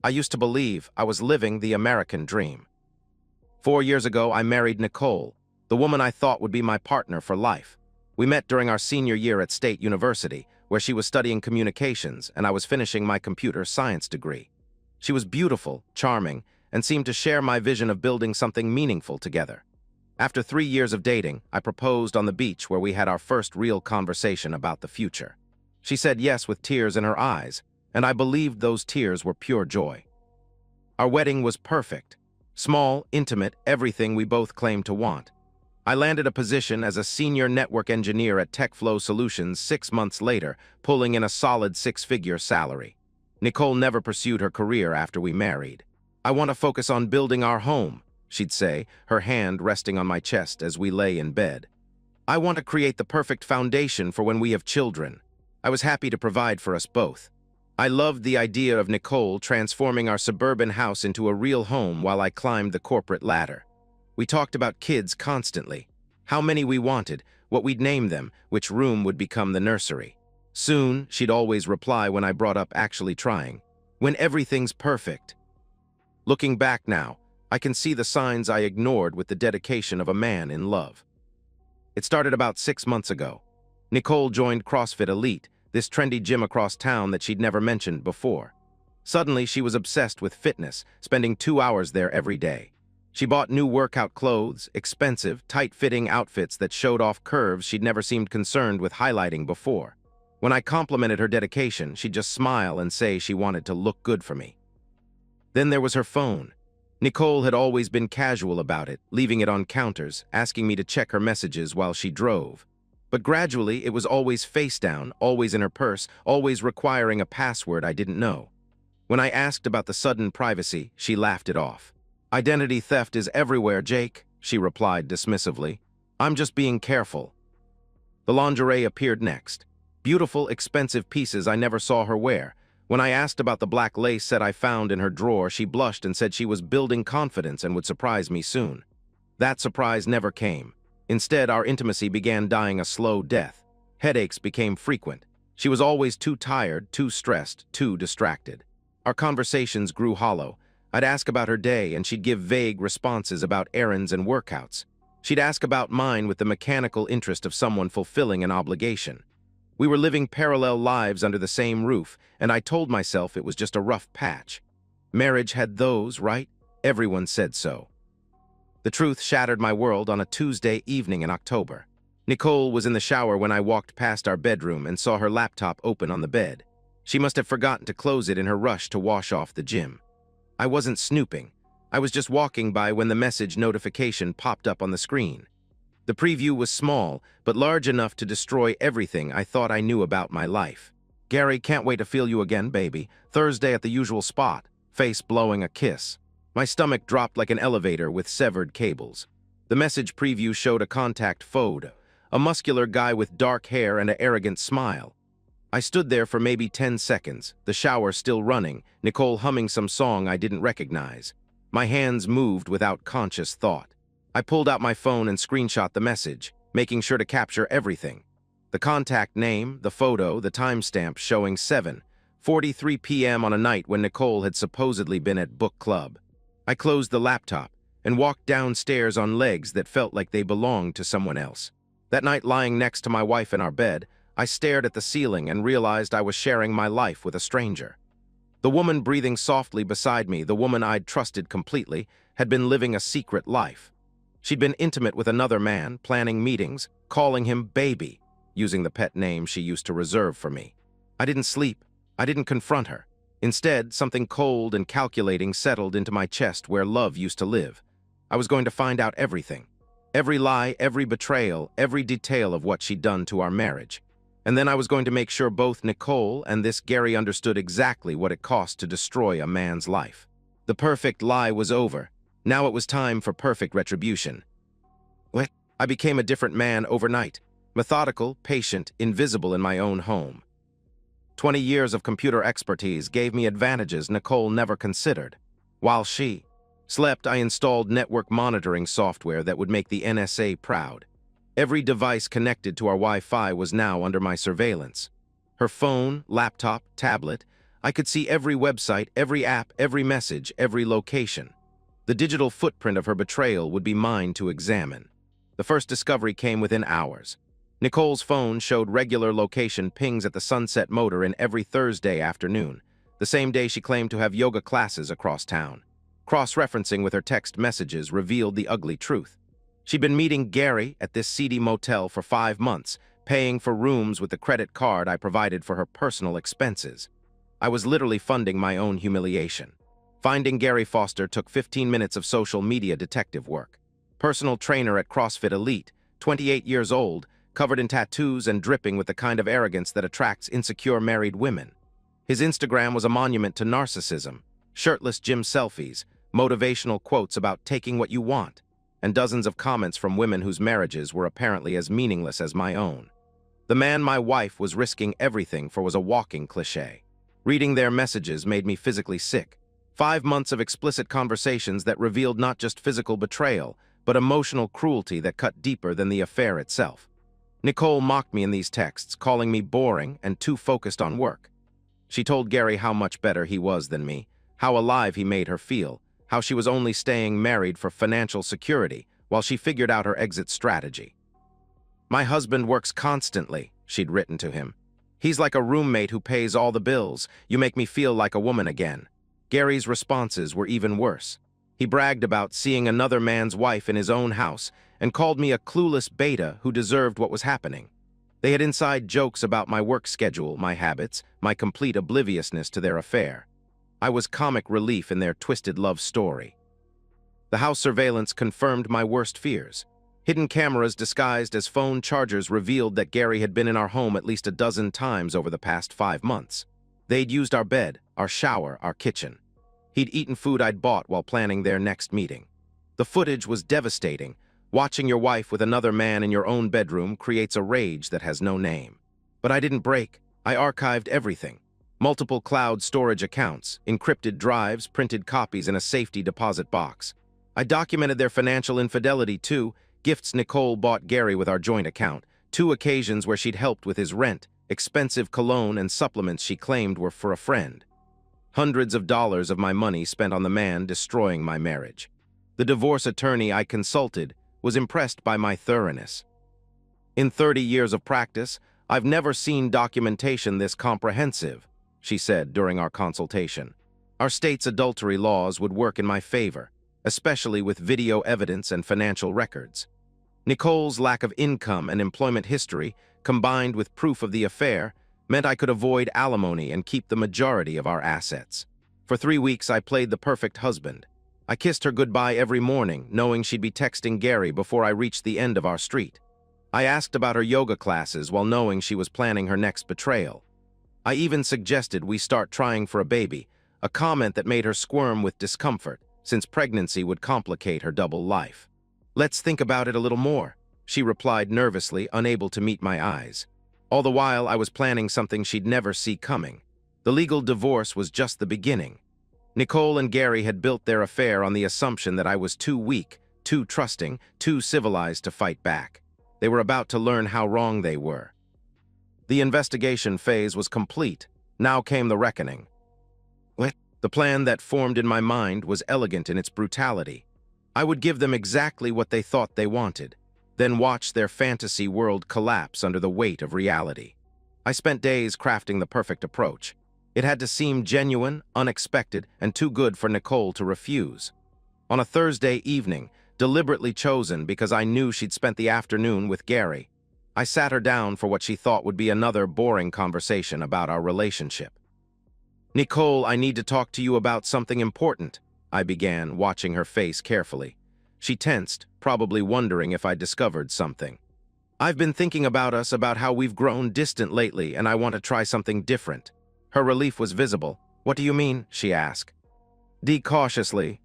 I used to believe I was living the American dream. 4 years ago, I married Nicole, the woman I thought would be my partner for life. We met during our senior year at State University, where she was studying communications and I was finishing my computer science degree. She was beautiful, charming, and seemed to share my vision of building something meaningful together. After 3 years of dating, I proposed on the beach where we had our first real conversation about the future. She said yes with tears in her eyes, and I believed those tears were pure joy. Our wedding was perfect. Small, intimate, everything we both claimed to want. I landed a position as a senior network engineer at TechFlow Solutions 6 months later, pulling in a solid 6-figure salary. Nicole never pursued her career after we married. "I want to focus on building our home," she'd say, her hand resting on my chest as we lay in bed. "I want to create the perfect foundation for when we have children." I was happy to provide for us both. I loved the idea of Nicole transforming our suburban house into a real home while I climbed the corporate ladder. We talked about kids constantly, how many we wanted, what we'd name them, which room would become the nursery. Soon, she'd always reply when I brought up actually trying, "When everything's perfect." Looking back now, I can see the signs I ignored with the dedication of a man in love. It started about 6 months ago. Nicole joined CrossFit Elite, this trendy gym across town that she'd never mentioned before. Suddenly, she was obsessed with fitness, spending 2 hours there every day. She bought new workout clothes, expensive, tight-fitting outfits that showed off curves she'd never seemed concerned with highlighting before. When I complimented her dedication, she'd just smile and say she wanted to look good for me. Then there was her phone. Nicole had always been casual about it, leaving it on counters, asking me to check her messages while she drove. But gradually, it was always face down, always in her purse, always requiring a password I didn't know. When I asked about the sudden privacy, she laughed it off. "Identity theft is everywhere, Jake," she replied dismissively. "I'm just being careful." The lingerie appeared next. Beautiful, expensive pieces I never saw her wear. When I asked about the black lace set I found in her drawer, she blushed and said she was building confidence and would surprise me soon. That surprise never came. Instead, our intimacy began dying a slow death. Headaches became frequent. She was always too tired, too stressed, too distracted. Our conversations grew hollow. I'd ask about her day, and she'd give vague responses about errands and workouts. She'd ask about mine with the mechanical interest of someone fulfilling an obligation. We were living parallel lives under the same roof, and I told myself it was just a rough patch. Marriage had those, right? Everyone said so. The truth shattered my world on a Tuesday evening in October. Nicole was in the shower when I walked past our bedroom and saw her laptop open on the bed. She must have forgotten to close it in her rush to wash off the gym. I wasn't snooping. I was just walking by when the message notification popped up on the screen. The preview was small, but large enough to destroy everything I thought I knew about my life. "Gary, can't wait to feel you again, baby. Thursday at the usual spot." Face blowing a kiss. My stomach dropped like an elevator with severed cables. The message preview showed a contact photo, a muscular guy with dark hair and an arrogant smile. I stood there for maybe 10 seconds, the shower still running, Nicole humming some song I didn't recognize. My hands moved without conscious thought. I pulled out my phone and screenshot the message, making sure to capture everything. The contact name, the photo, the timestamp showing 7:43 p.m. on a night when Nicole had supposedly been at book club. I closed the laptop and walked downstairs on legs that felt like they belonged to someone else. That night, lying next to my wife in our bed, I stared at the ceiling and realized I was sharing my life with a stranger. The woman breathing softly beside me, the woman I'd trusted completely, had been living a secret life. She'd been intimate with another man, planning meetings, calling him baby, using the pet name she used to reserve for me. I didn't sleep. I didn't confront her. Instead, something cold and calculating settled into my chest where love used to live. I was going to find out everything. Every lie, every betrayal, every detail of what she'd done to our marriage. And then I was going to make sure both Nicole and this Gary understood exactly what it cost to destroy a man's life. The perfect lie was over. Now it was time for perfect retribution. I became a different man overnight. Methodical, patient, invisible in my own home. 20 years of computer expertise gave me advantages Nicole never considered. While she slept, I installed network monitoring software that would make the NSA proud. Every device connected to our Wi-Fi was now under my surveillance. Her phone, laptop, tablet, I could see every website, every app, every message, every location. The digital footprint of her betrayal would be mine to examine. The first discovery came within hours. Nicole's phone showed regular location pings at the Sunset Motor Inn every Thursday afternoon, the same day she claimed to have yoga classes across town. Cross-referencing with her text messages revealed the ugly truth. She'd been meeting Gary at this seedy motel for 5 months, paying for rooms with the credit card I provided for her personal expenses. I was literally funding my own humiliation. Finding Gary Foster took 15 minutes of social media detective work. Personal trainer at CrossFit Elite, 28 years old, covered in tattoos and dripping with the kind of arrogance that attracts insecure married women. His Instagram was a monument to narcissism, shirtless gym selfies, motivational quotes about taking what you want, and dozens of comments from women whose marriages were apparently as meaningless as my own. The man my wife was risking everything for was a walking cliché. Reading their messages made me physically sick. 5 months of explicit conversations that revealed not just physical betrayal, but emotional cruelty that cut deeper than the affair itself. Nicole mocked me in these texts, calling me boring and too focused on work. She told Gary how much better he was than me, how alive he made her feel, how she was only staying married for financial security while she figured out her exit strategy. "My husband works constantly," she'd written to him. "He's like a roommate who pays all the bills. You make me feel like a woman again." Gary's responses were even worse. He bragged about seeing another man's wife in his own house and called me a clueless beta who deserved what was happening. They had inside jokes about my work schedule, my habits, my complete obliviousness to their affair. I was comic relief in their twisted love story. The house surveillance confirmed my worst fears. Hidden cameras disguised as phone chargers revealed that Gary had been in our home at least a dozen times over the past 5 months. They'd used our bed, our shower, our kitchen. He'd eaten food I'd bought while planning their next meeting. The footage was devastating. Watching your wife with another man in your own bedroom creates a rage that has no name. But I didn't break. I archived everything. Multiple cloud storage accounts, encrypted drives, printed copies in a safety deposit box. I documented their financial infidelity too, gifts Nicole bought Gary with our joint account, 2 occasions where she'd helped with his rent, expensive cologne and supplements she claimed were for a friend. Hundreds of dollars of my money spent on the man destroying my marriage. The divorce attorney I consulted was impressed by my thoroughness. "In 30 years of practice, I've never seen documentation this comprehensive," she said during our consultation. "Our state's adultery laws would work in my favor, especially with video evidence and financial records." Nicole's lack of income and employment history, combined with proof of the affair, meant I could avoid alimony and keep the majority of our assets. For 3 weeks, I played the perfect husband. I kissed her goodbye every morning, knowing she'd be texting Gary before I reached the end of our street. I asked about her yoga classes while knowing she was planning her next betrayal. I even suggested we start trying for a baby, a comment that made her squirm with discomfort, since pregnancy would complicate her double life. "Let's think about it a little more," she replied nervously, unable to meet my eyes. All the while, I was planning something she'd never see coming. The legal divorce was just the beginning. Nicole and Gary had built their affair on the assumption that I was too weak, too trusting, too civilized to fight back. They were about to learn how wrong they were. The investigation phase was complete. Now came the reckoning. The plan that formed in my mind was elegant in its brutality. I would give them exactly what they thought they wanted, then watch their fantasy world collapse under the weight of reality. I spent days crafting the perfect approach. It had to seem genuine, unexpected, and too good for Nicole to refuse. On a Thursday evening, deliberately chosen because I knew she'd spent the afternoon with Gary, I sat her down for what she thought would be another boring conversation about our relationship. "Nicole, I need to talk to you about something important," I began, watching her face carefully. She tensed, probably wondering if I'd discovered something. "I've been thinking about us, about how we've grown distant lately, and I want to try something different." Her relief was visible. "What do you mean?" she asked. Cautiously.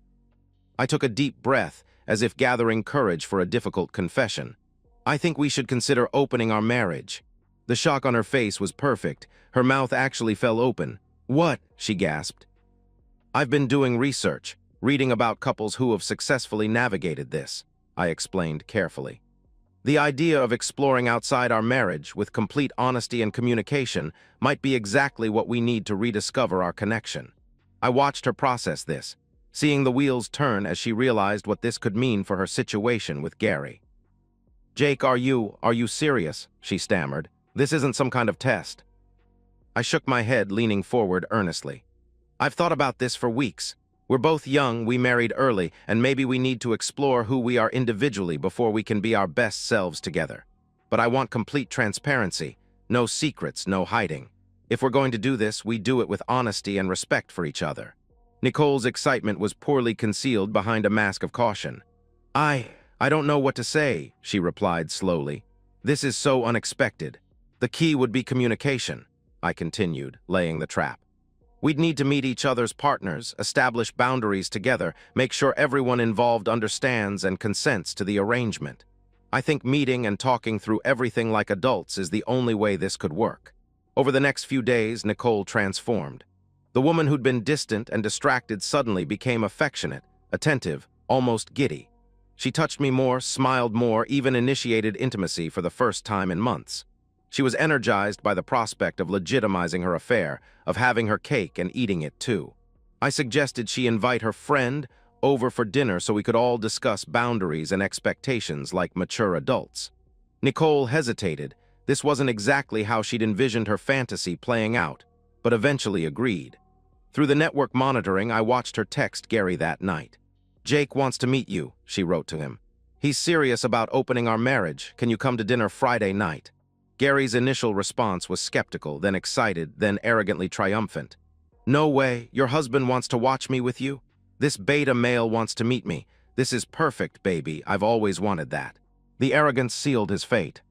I took a deep breath, as if gathering courage for a difficult confession. "I think we should consider opening our marriage." The shock on her face was perfect. Her mouth actually fell open. "What?" she gasped. "I've been doing research, reading about couples who have successfully navigated this," I explained carefully. The idea of exploring outside our marriage with complete honesty and communication might be exactly what we need to rediscover our connection. I watched her process this, seeing the wheels turn as she realized what this could mean for her situation with Gary. "Jake, are you serious?" she stammered. "This isn't some kind of test." I shook my head, leaning forward earnestly. "I've thought about this for weeks. We're both young, we married early, and maybe we need to explore who we are individually before we can be our best selves together. But I want complete transparency, no secrets, no hiding. If we're going to do this, we do it with honesty and respect for each other." Nicole's excitement was poorly concealed behind a mask of caution. I don't know what to say," she replied slowly. "This is so unexpected. The key would be communication," I continued, laying the trap. "We'd need to meet each other's partners, establish boundaries together, make sure everyone involved understands and consents to the arrangement. I think meeting and talking through everything like adults is the only way this could work." Over the next few days, Nicole transformed. The woman who'd been distant and distracted suddenly became affectionate, attentive, almost giddy. She touched me more, smiled more, even initiated intimacy for the first time in months. She was energized by the prospect of legitimizing her affair, of having her cake and eating it too. I suggested she invite her friend over for dinner so we could all discuss boundaries and expectations like mature adults. Nicole hesitated. This wasn't exactly how she'd envisioned her fantasy playing out, but eventually agreed. Through the network monitoring, I watched her text Gary that night. "Jake wants to meet you," she wrote to him. "He's serious about opening our marriage. Can you come to dinner Friday night?" Gary's initial response was skeptical, then excited, then arrogantly triumphant. "No way, your husband wants to watch me with you? This beta male wants to meet me. This is perfect, baby. I've always wanted that." The arrogance sealed his fate.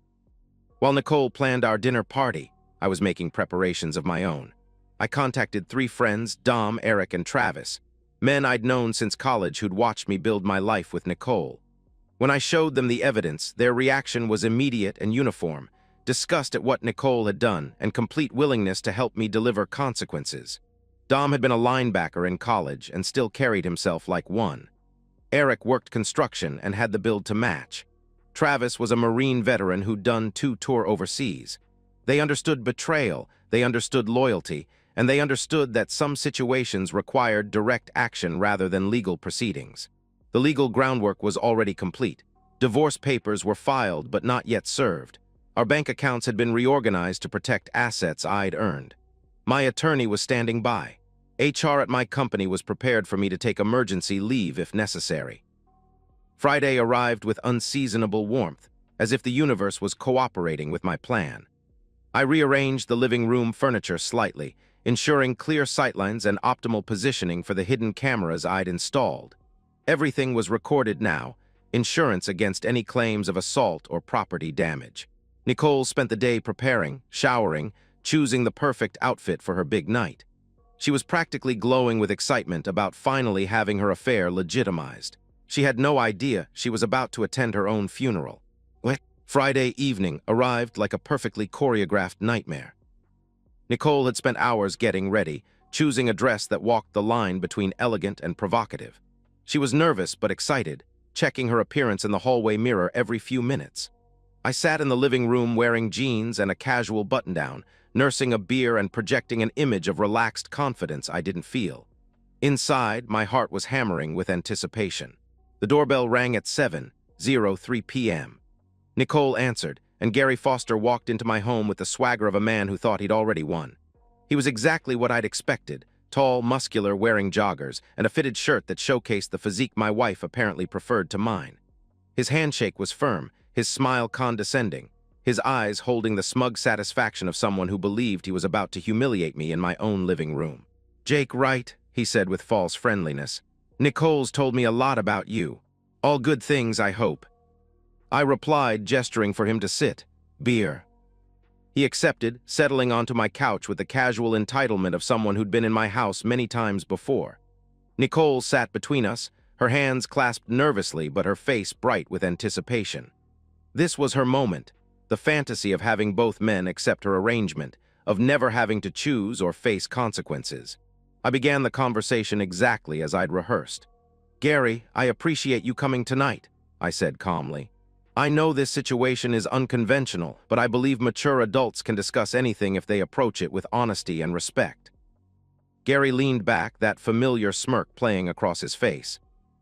While Nicole planned our dinner party, I was making preparations of my own. I contacted 3 friends, Dom, Eric, and Travis, men I'd known since college who'd watched me build my life with Nicole. When I showed them the evidence, their reaction was immediate and uniform, disgust at what Nicole had done and complete willingness to help me deliver consequences. Dom had been a linebacker in college and still carried himself like one. Eric worked construction and had the build to match. Travis was a Marine veteran who'd done 2 tours overseas. They understood betrayal, they understood loyalty, and they understood that some situations required direct action rather than legal proceedings. The legal groundwork was already complete. Divorce papers were filed but not yet served. Our bank accounts had been reorganized to protect assets I'd earned. My attorney was standing by. HR at my company was prepared for me to take emergency leave if necessary. Friday arrived with unseasonable warmth, as if the universe was cooperating with my plan. I rearranged the living room furniture slightly, ensuring clear sightlines and optimal positioning for the hidden cameras I'd installed. Everything was recorded now, insurance against any claims of assault or property damage. Nicole spent the day preparing, showering, choosing the perfect outfit for her big night. She was practically glowing with excitement about finally having her affair legitimized. She had no idea she was about to attend her own funeral. Friday evening arrived like a perfectly choreographed nightmare. Nicole had spent hours getting ready, choosing a dress that walked the line between elegant and provocative. She was nervous but excited, checking her appearance in the hallway mirror every few minutes. I sat in the living room wearing jeans and a casual button-down, nursing a beer and projecting an image of relaxed confidence I didn't feel. Inside, my heart was hammering with anticipation. The doorbell rang at 7:03 p.m. Nicole answered, and Gary Foster walked into my home with the swagger of a man who thought he'd already won. He was exactly what I'd expected, tall, muscular, wearing joggers, and a fitted shirt that showcased the physique my wife apparently preferred to mine. His handshake was firm, his smile condescending, his eyes holding the smug satisfaction of someone who believed he was about to humiliate me in my own living room. "Jake, right?" he said with false friendliness. "Nicole's told me a lot about you. All good things, I hope." I replied, gesturing for him to sit. "Beer." He accepted, settling onto my couch with the casual entitlement of someone who'd been in my house many times before. Nicole sat between us, her hands clasped nervously but her face bright with anticipation. This was her moment, the fantasy of having both men accept her arrangement, of never having to choose or face consequences. I began the conversation exactly as I'd rehearsed. "Gary, I appreciate you coming tonight," I said calmly. I know this situation is unconventional, but I believe mature adults can discuss anything if they approach it with honesty and respect. Gary leaned back, that familiar smirk playing across his face.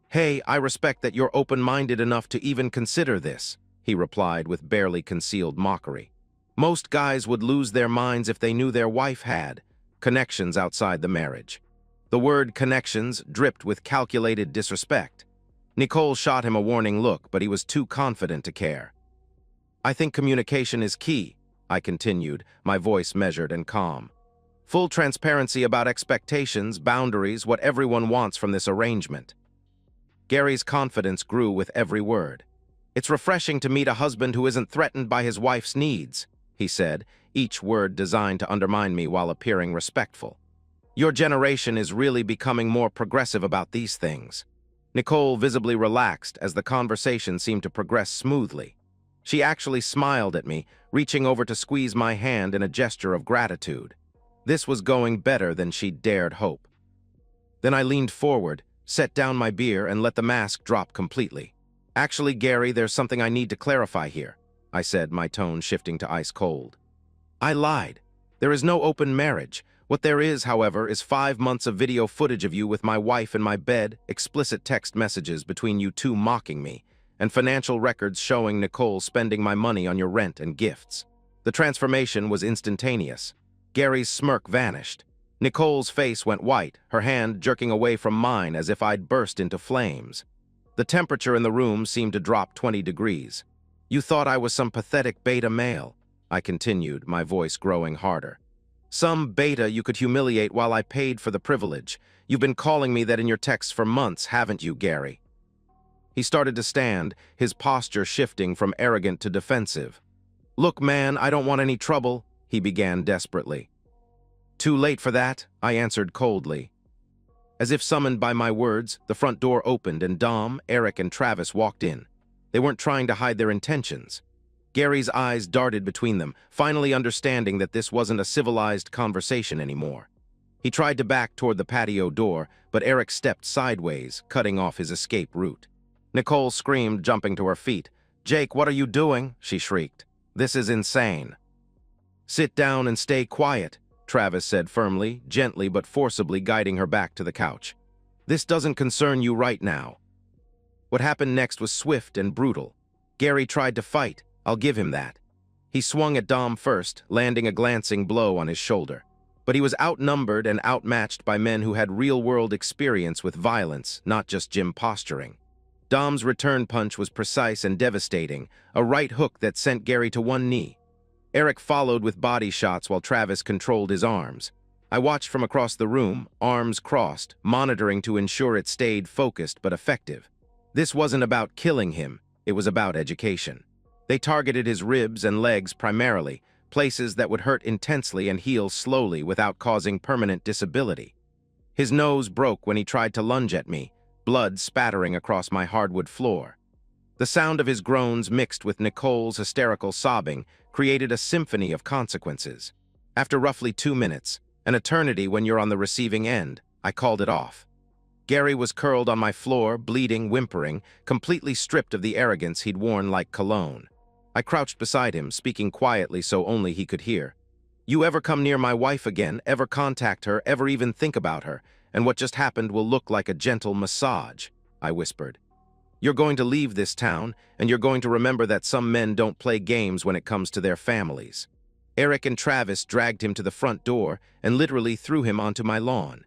Hey, I respect that you're open-minded enough to even consider this, he replied with barely concealed mockery. Most guys would lose their minds if they knew their wife had connections outside the marriage. The word connections dripped with calculated disrespect. Nicole shot him a warning look, but he was too confident to care. I think communication is key, I continued, my voice measured and calm. Full transparency about expectations, boundaries, what everyone wants from this arrangement. Gary's confidence grew with every word. It's refreshing to meet a husband who isn't threatened by his wife's needs, he said, each word designed to undermine me while appearing respectful. Your generation is really becoming more progressive about these things. Nicole visibly relaxed as the conversation seemed to progress smoothly. She actually smiled at me, reaching over to squeeze my hand in a gesture of gratitude. This was going better than she'd dared hope. Then I leaned forward, set down my beer, and let the mask drop completely. Actually, Gary, there's something I need to clarify here, I said, my tone shifting to ice cold. I lied. There is no open marriage. What there is, however, is 5 months of video footage of you with my wife in my bed, explicit text messages between you two mocking me, and financial records showing Nicole spending my money on your rent and gifts. The transformation was instantaneous. Gary's smirk vanished. Nicole's face went white, her hand jerking away from mine as if I'd burst into flames. The temperature in the room seemed to drop 20 degrees. You thought I was some pathetic beta male, I continued, my voice growing harder. Some beta you could humiliate while I paid for the privilege. You've been calling me that in your texts for months, haven't you, Gary? He started to stand, his posture shifting from arrogant to defensive. Look, man, I don't want any trouble, he began desperately. Too late for that, I answered coldly. As if summoned by my words, the front door opened and Dom, Eric, and Travis walked in. They weren't trying to hide their intentions. Gary's eyes darted between them, finally understanding that this wasn't a civilized conversation anymore. He tried to back toward the patio door, but Eric stepped sideways, cutting off his escape route. Nicole screamed, jumping to her feet. Jake, what are you doing? She shrieked. This is insane. Sit down and stay quiet, Travis said firmly, gently but forcibly guiding her back to the couch. This doesn't concern you right now. What happened next was swift and brutal. Gary tried to fight. I'll give him that. He swung at Dom first, landing a glancing blow on his shoulder. But he was outnumbered and outmatched by men who had real-world experience with violence, not just gym posturing. Dom's return punch was precise and devastating, a right hook that sent Gary to one knee. Eric followed with body shots while Travis controlled his arms. I watched from across the room, arms crossed, monitoring to ensure it stayed focused but effective. This wasn't about killing him, it was about education. They targeted his ribs and legs primarily, places that would hurt intensely and heal slowly without causing permanent disability. His nose broke when he tried to lunge at me, blood spattering across my hardwood floor. The sound of his groans mixed with Nicole's hysterical sobbing created a symphony of consequences. After roughly 2 minutes, an eternity when you're on the receiving end, I called it off. Gary was curled on my floor, bleeding, whimpering, completely stripped of the arrogance he'd worn like cologne. I crouched beside him, speaking quietly so only he could hear. You ever come near my wife again, ever contact her, ever even think about her, and what just happened will look like a gentle massage, I whispered. You're going to leave this town, and you're going to remember that some men don't play games when it comes to their families. Eric and Travis dragged him to the front door and literally threw him onto my lawn.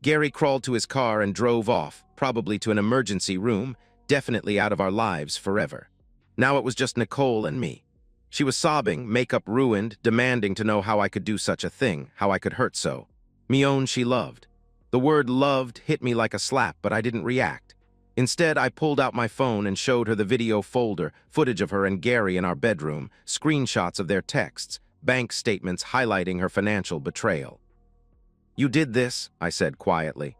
Gary crawled to his car and drove off, probably to an emergency room, definitely out of our lives forever. Now it was just Nicole and me. She was sobbing, makeup ruined, demanding to know how I could do such a thing, how I could hurt so. Mion she loved. The word loved hit me like a slap, but I didn't react. Instead, I pulled out my phone and showed her the video folder, footage of her and Gary in our bedroom, screenshots of their texts, bank statements highlighting her financial betrayal. You did this, I said quietly.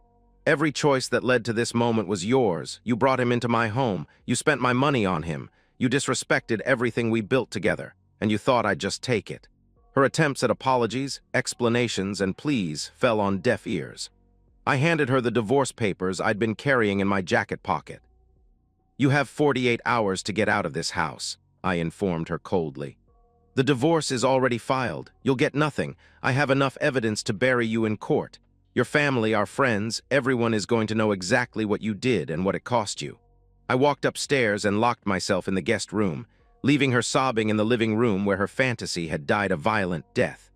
Every choice that led to this moment was yours. You brought him into my home. You spent my money on him. You disrespected everything we built together, and you thought I'd just take it. Her attempts at apologies, explanations, and pleas fell on deaf ears. I handed her the divorce papers I'd been carrying in my jacket pocket. You have 48 hours to get out of this house, I informed her coldly. The divorce is already filed. You'll get nothing. I have enough evidence to bury you in court. Your family, our friends, everyone is going to know exactly what you did and what it cost you. I walked upstairs and locked myself in the guest room, leaving her sobbing in the living room where her fantasy had died a violent death.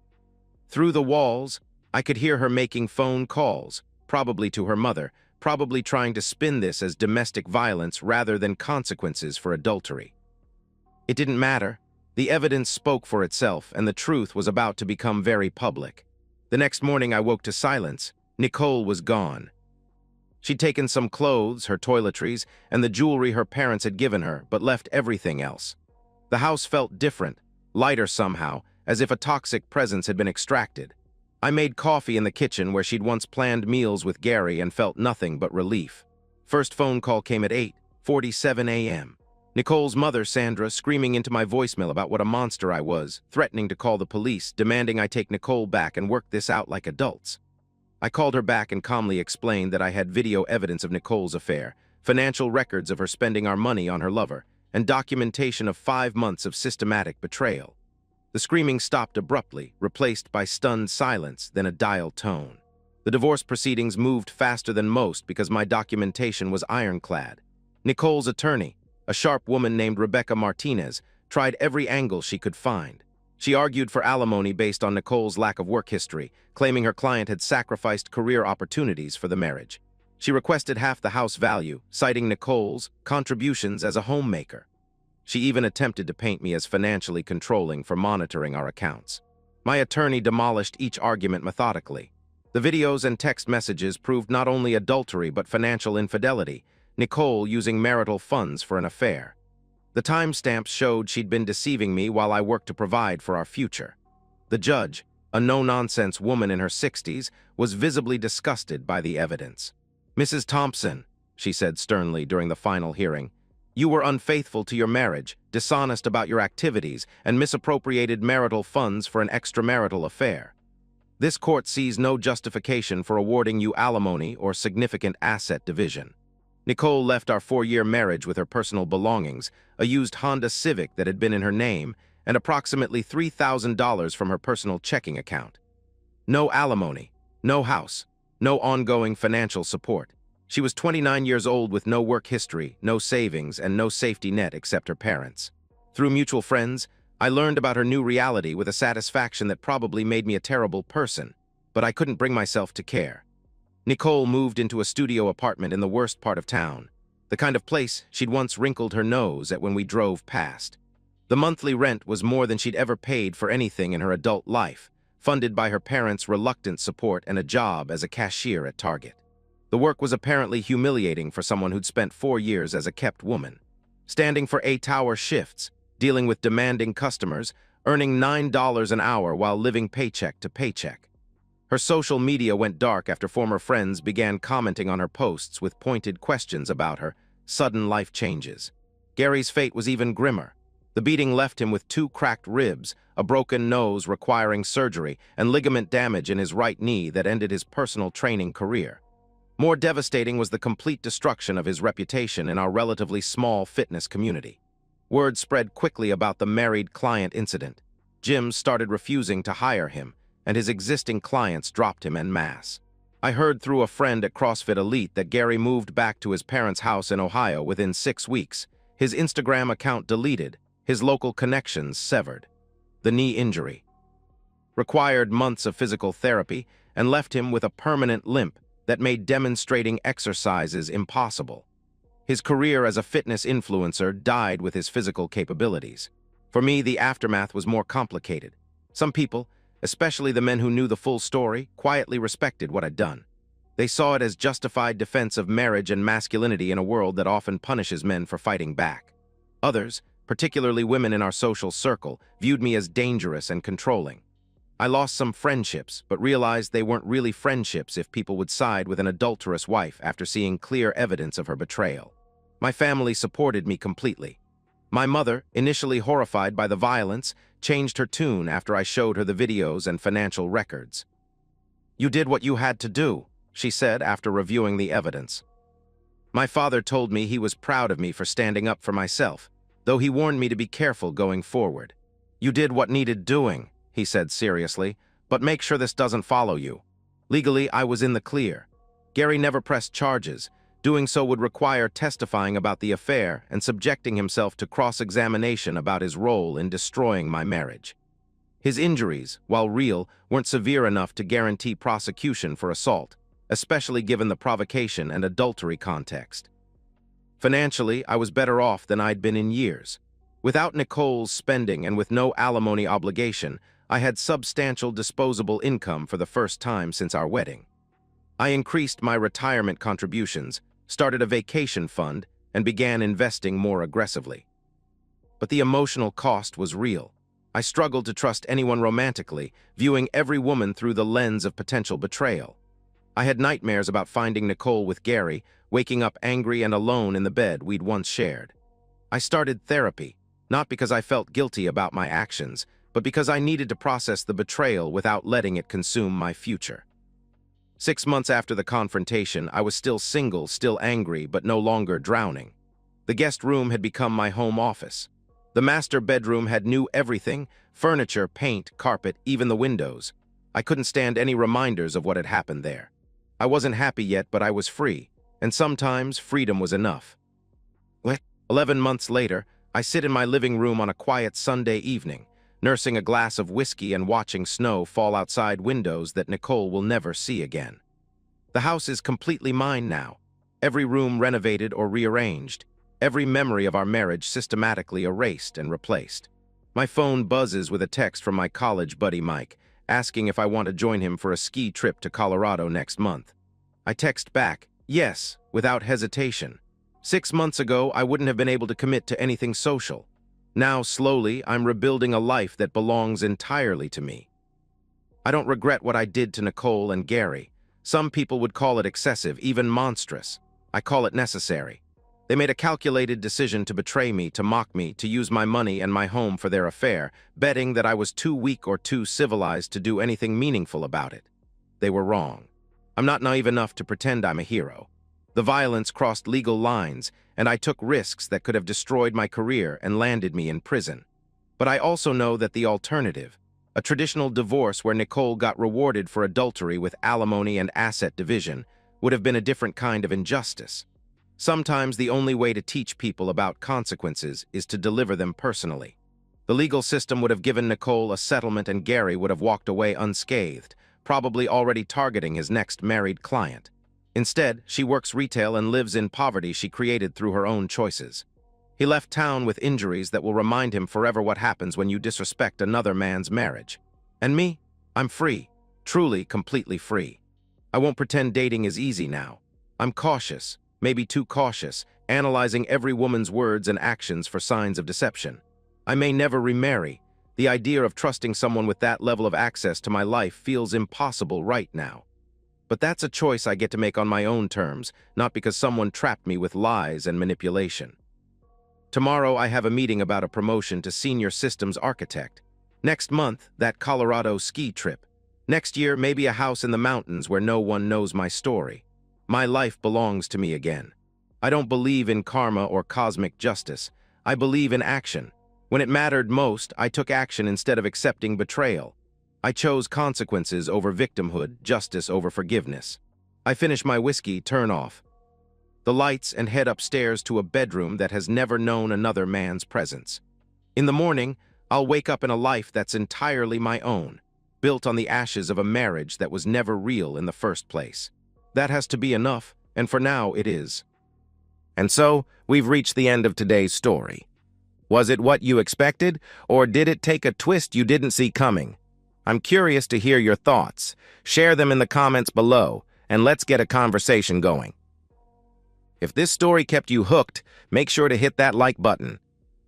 Through the walls, I could hear her making phone calls, probably to her mother, probably trying to spin this as domestic violence rather than consequences for adultery. It didn't matter. The evidence spoke for itself, and the truth was about to become very public. The next morning I woke to silence. Nicole was gone. She'd taken some clothes, her toiletries, and the jewelry her parents had given her, but left everything else. The house felt different, lighter somehow, as if a toxic presence had been extracted. I made coffee in the kitchen where she'd once planned meals with Gary and felt nothing but relief. First phone call came at 8:47 a.m. Nicole's mother, Sandra, screaming into my voicemail about what a monster I was, threatening to call the police, demanding I take Nicole back and work this out like adults. I called her back and calmly explained that I had video evidence of Nicole's affair, financial records of her spending our money on her lover, and documentation of 5 months of systematic betrayal. The screaming stopped abruptly, replaced by stunned silence, then a dial tone. The divorce proceedings moved faster than most because my documentation was ironclad. Nicole's attorney, a sharp woman named Rebecca Martinez, tried every angle she could find. She argued for alimony based on Nicole's lack of work history, claiming her client had sacrificed career opportunities for the marriage. She requested half the house value, citing Nicole's contributions as a homemaker. She even attempted to paint me as financially controlling for monitoring our accounts. My attorney demolished each argument methodically. The videos and text messages proved not only adultery but financial infidelity, Nicole using marital funds for an affair. The timestamps showed she'd been deceiving me while I worked to provide for our future. The judge, a no-nonsense woman in her 60s, was visibly disgusted by the evidence. "Mrs. Thompson," she said sternly during the final hearing, "you were unfaithful to your marriage, dishonest about your activities, and misappropriated marital funds for an extramarital affair. This court sees no justification for awarding you alimony or significant asset division." Nicole left our 4-year marriage with her personal belongings, a used Honda Civic that had been in her name, and approximately $3,000 from her personal checking account. No alimony, no house, no ongoing financial support. She was 29 years old with no work history, no savings, and no safety net except her parents. Through mutual friends, I learned about her new reality with a satisfaction that probably made me a terrible person, but I couldn't bring myself to care. Nicole moved into a studio apartment in the worst part of town, the kind of place she'd once wrinkled her nose at when we drove past. The monthly rent was more than she'd ever paid for anything in her adult life, funded by her parents' reluctant support and a job as a cashier at Target. The work was apparently humiliating for someone who'd spent 4 years as a kept woman. Standing for 8-hour shifts, dealing with demanding customers, earning $9 an hour while living paycheck to paycheck. Her social media went dark after former friends began commenting on her posts with pointed questions about her sudden life changes. Gary's fate was even grimmer. The beating left him with 2 cracked ribs, a broken nose requiring surgery, and ligament damage in his right knee that ended his personal training career. More devastating was the complete destruction of his reputation in our relatively small fitness community. Word spread quickly about the married client incident. Gyms started refusing to hire him, and his existing clients dropped him en masse. I heard through a friend at CrossFit Elite that Gary moved back to his parents' house in Ohio within 6 weeks, his Instagram account deleted, his local connections severed. The knee injury required months of physical therapy and left him with a permanent limp that made demonstrating exercises impossible. His career as a fitness influencer died with his physical capabilities. For me, the aftermath was more complicated. Some people, especially the men who knew the full story, quietly respected what I'd done. They saw it as justified defense of marriage and masculinity in a world that often punishes men for fighting back. Others, particularly women in our social circle, viewed me as dangerous and controlling. I lost some friendships, but realized they weren't really friendships if people would side with an adulterous wife after seeing clear evidence of her betrayal. My family supported me completely. My mother, initially horrified by the violence, changed her tune after I showed her the videos and financial records. "You did what you had to do," she said after reviewing the evidence. My father told me he was proud of me for standing up for myself, though he warned me to be careful going forward. "You did what needed doing," he said seriously, "but make sure this doesn't follow you." Legally, I was in the clear. Gary never pressed charges. Doing so would require testifying about the affair and subjecting himself to cross-examination about his role in destroying my marriage. His injuries, while real, weren't severe enough to guarantee prosecution for assault, especially given the provocation and adultery context. Financially, I was better off than I'd been in years. Without Nicole's spending and with no alimony obligation, I had substantial disposable income for the first time since our wedding. I increased my retirement contributions, started a vacation fund, and began investing more aggressively. But the emotional cost was real. I struggled to trust anyone romantically, viewing every woman through the lens of potential betrayal. I had nightmares about finding Nicole with Gary, waking up angry and alone in the bed we'd once shared. I started therapy, not because I felt guilty about my actions, but because I needed to process the betrayal without letting it consume my future. 6 months after the confrontation, I was still single, still angry, but no longer drowning. The guest room had become my home office. The master bedroom had new everything: furniture, paint, carpet, even the windows. I couldn't stand any reminders of what had happened there. I wasn't happy yet, but I was free, and sometimes freedom was enough. 11 months later, I sit in my living room on a quiet Sunday evening, nursing a glass of whiskey and watching snow fall outside windows that Nicole will never see again. The house is completely mine now, every room renovated or rearranged, every memory of our marriage systematically erased and replaced. My phone buzzes with a text from my college buddy Mike, asking if I want to join him for a ski trip to Colorado next month. I text back, yes, without hesitation. 6 months ago, I wouldn't have been able to commit to anything social. Now, slowly, I'm rebuilding a life that belongs entirely to me. I don't regret what I did to Nicole and Gary. Some people would call it excessive, even monstrous. I call it necessary. They made a calculated decision to betray me, to mock me, to use my money and my home for their affair, betting that I was too weak or too civilized to do anything meaningful about it. They were wrong. I'm not naive enough to pretend I'm a hero. The violence crossed legal lines, and I took risks that could have destroyed my career and landed me in prison. But I also know that the alternative, a traditional divorce where Nicole got rewarded for adultery with alimony and asset division, would have been a different kind of injustice. Sometimes the only way to teach people about consequences is to deliver them personally. The legal system would have given Nicole a settlement and Gary would have walked away unscathed, probably already targeting his next married client. Instead, she works retail and lives in poverty she created through her own choices. He left town with injuries that will remind him forever what happens when you disrespect another man's marriage. And me? I'm free. Truly, completely free. I won't pretend dating is easy now. I'm cautious, maybe too cautious, analyzing every woman's words and actions for signs of deception. I may never remarry. The idea of trusting someone with that level of access to my life feels impossible right now. But that's a choice I get to make on my own terms, not because someone trapped me with lies and manipulation. Tomorrow I have a meeting about a promotion to senior systems architect. Next month, that Colorado ski trip. Next year, maybe a house in the mountains where no one knows my story. My life belongs to me again. I don't believe in karma or cosmic justice. I believe in action. When it mattered most, I took action instead of accepting betrayal. I chose consequences over victimhood, justice over forgiveness. I finish my whiskey, turn off the lights, and head upstairs to a bedroom that has never known another man's presence. In the morning, I'll wake up in a life that's entirely my own, built on the ashes of a marriage that was never real in the first place. That has to be enough, and for now it is. And so, we've reached the end of today's story. Was it what you expected, or did it take a twist you didn't see coming? I'm curious to hear your thoughts. Share them in the comments below, and let's get a conversation going. If this story kept you hooked, make sure to hit that like button.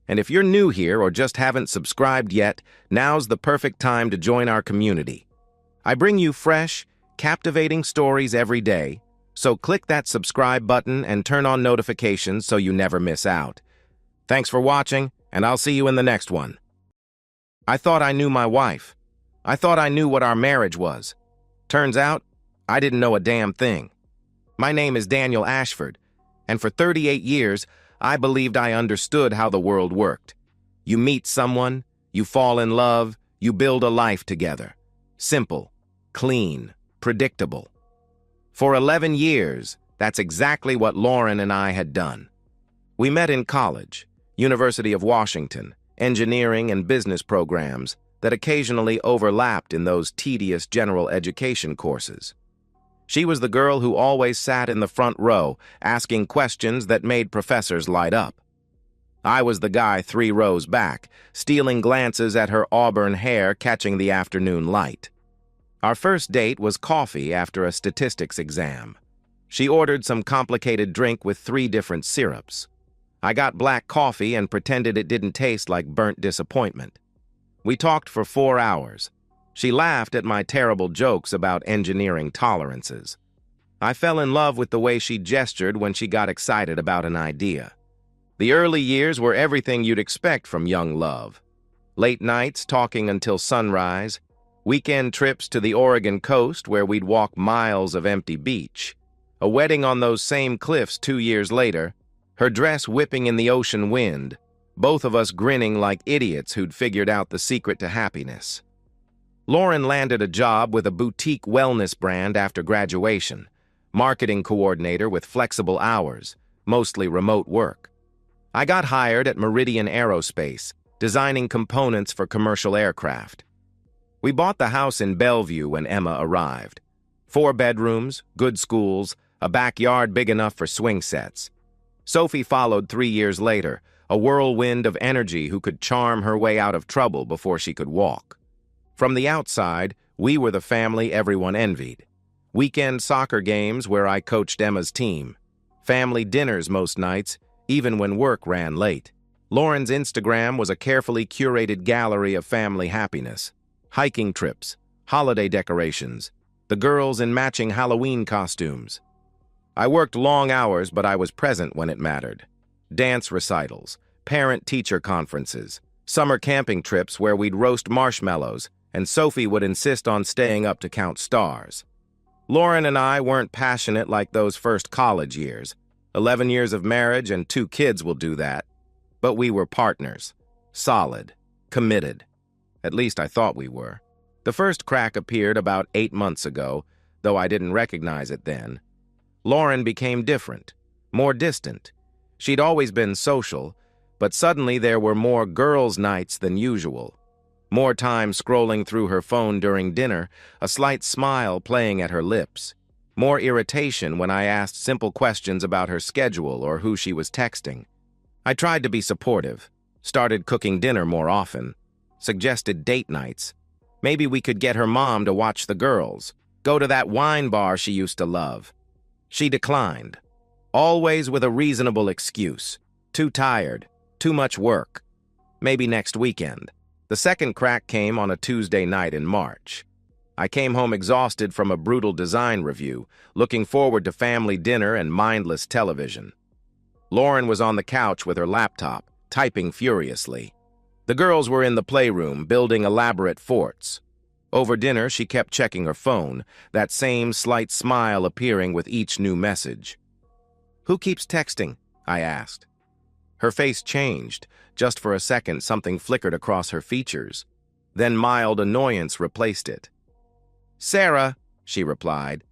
And if you're new here or just haven't subscribed yet, now's the perfect time to join our community. I bring you fresh, captivating stories every day, so click that subscribe button and turn on notifications so you never miss out. Thanks for watching, and I'll see you in the next one. I thought I knew my wife. I thought I knew what our marriage was. Turns out, I didn't know a damn thing. My name is Daniel Ashford, And for 38 years, I believed I understood how the world worked. You meet someone, you fall in love, you build a life together. Simple, clean, predictable. For 11 years, that's exactly what Lauren and I had done. We met in college, University of Washington, engineering and business programs that occasionally overlapped in those tedious general education courses. She was the girl who always sat in the front row, asking questions that made professors light up. I was the guy 3 rows back, stealing glances at her auburn hair catching the afternoon light. Our first date was coffee after a statistics exam. She ordered some complicated drink with 3 different syrups. I got black coffee and pretended it didn't taste like burnt disappointment. We talked for 4 hours. She laughed at my terrible jokes about engineering tolerances. I fell in love with the way she gestured when she got excited about an idea. The early years were everything you'd expect from young love. Late nights talking until sunrise, weekend trips to the Oregon coast where we'd walk miles of empty beach, a wedding on those same cliffs 2 years later, her dress whipping in the ocean wind, both of us grinning like idiots who'd figured out the secret to happiness. Lauren landed a job with a boutique wellness brand after graduation, marketing coordinator with flexible hours, mostly remote work. I got hired at Meridian Aerospace, designing components for commercial aircraft. We bought the house in Bellevue when Emma arrived. 4 bedrooms, good schools, a backyard big enough for swing sets. Sophie followed 3 years later, a whirlwind of energy who could charm her way out of trouble before she could walk. From the outside, we were the family everyone envied. Weekend soccer games where I coached Emma's team. Family dinners most nights, even when work ran late. Lauren's Instagram was a carefully curated gallery of family happiness. Hiking trips, holiday decorations, the girls in matching Halloween costumes. I worked long hours, but I was present when it mattered. Dance recitals, parent-teacher conferences, summer camping trips where we'd roast marshmallows, and Sophie would insist on staying up to count stars. Lauren and I weren't passionate like those first college years. 11 years of marriage and 2 kids will do that. But we were partners. Solid. Committed. At least I thought we were. The first crack appeared about 8 months ago, though I didn't recognize it then. Lauren became different, more distant. She'd always been social, but suddenly there were more girls' nights than usual. More time scrolling through her phone during dinner, a slight smile playing at her lips. More irritation when I asked simple questions about her schedule or who she was texting. I tried to be supportive, started cooking dinner more often, suggested date nights. Maybe we could get her mom to watch the girls, go to that wine bar she used to love. She declined, always with a reasonable excuse. Too tired, too much work. Maybe next weekend. The second crack came on a Tuesday night in March. I came home exhausted from a brutal design review, looking forward to family dinner and mindless television. Lauren was on the couch with her laptop, typing furiously. The girls were in the playroom, building elaborate forts. Over dinner, she kept checking her phone, that same slight smile appearing with each new message. "Who keeps texting?" I asked. Her face changed. Just for a second, something flickered across her features. Then mild annoyance replaced it. "Sarah," she replied.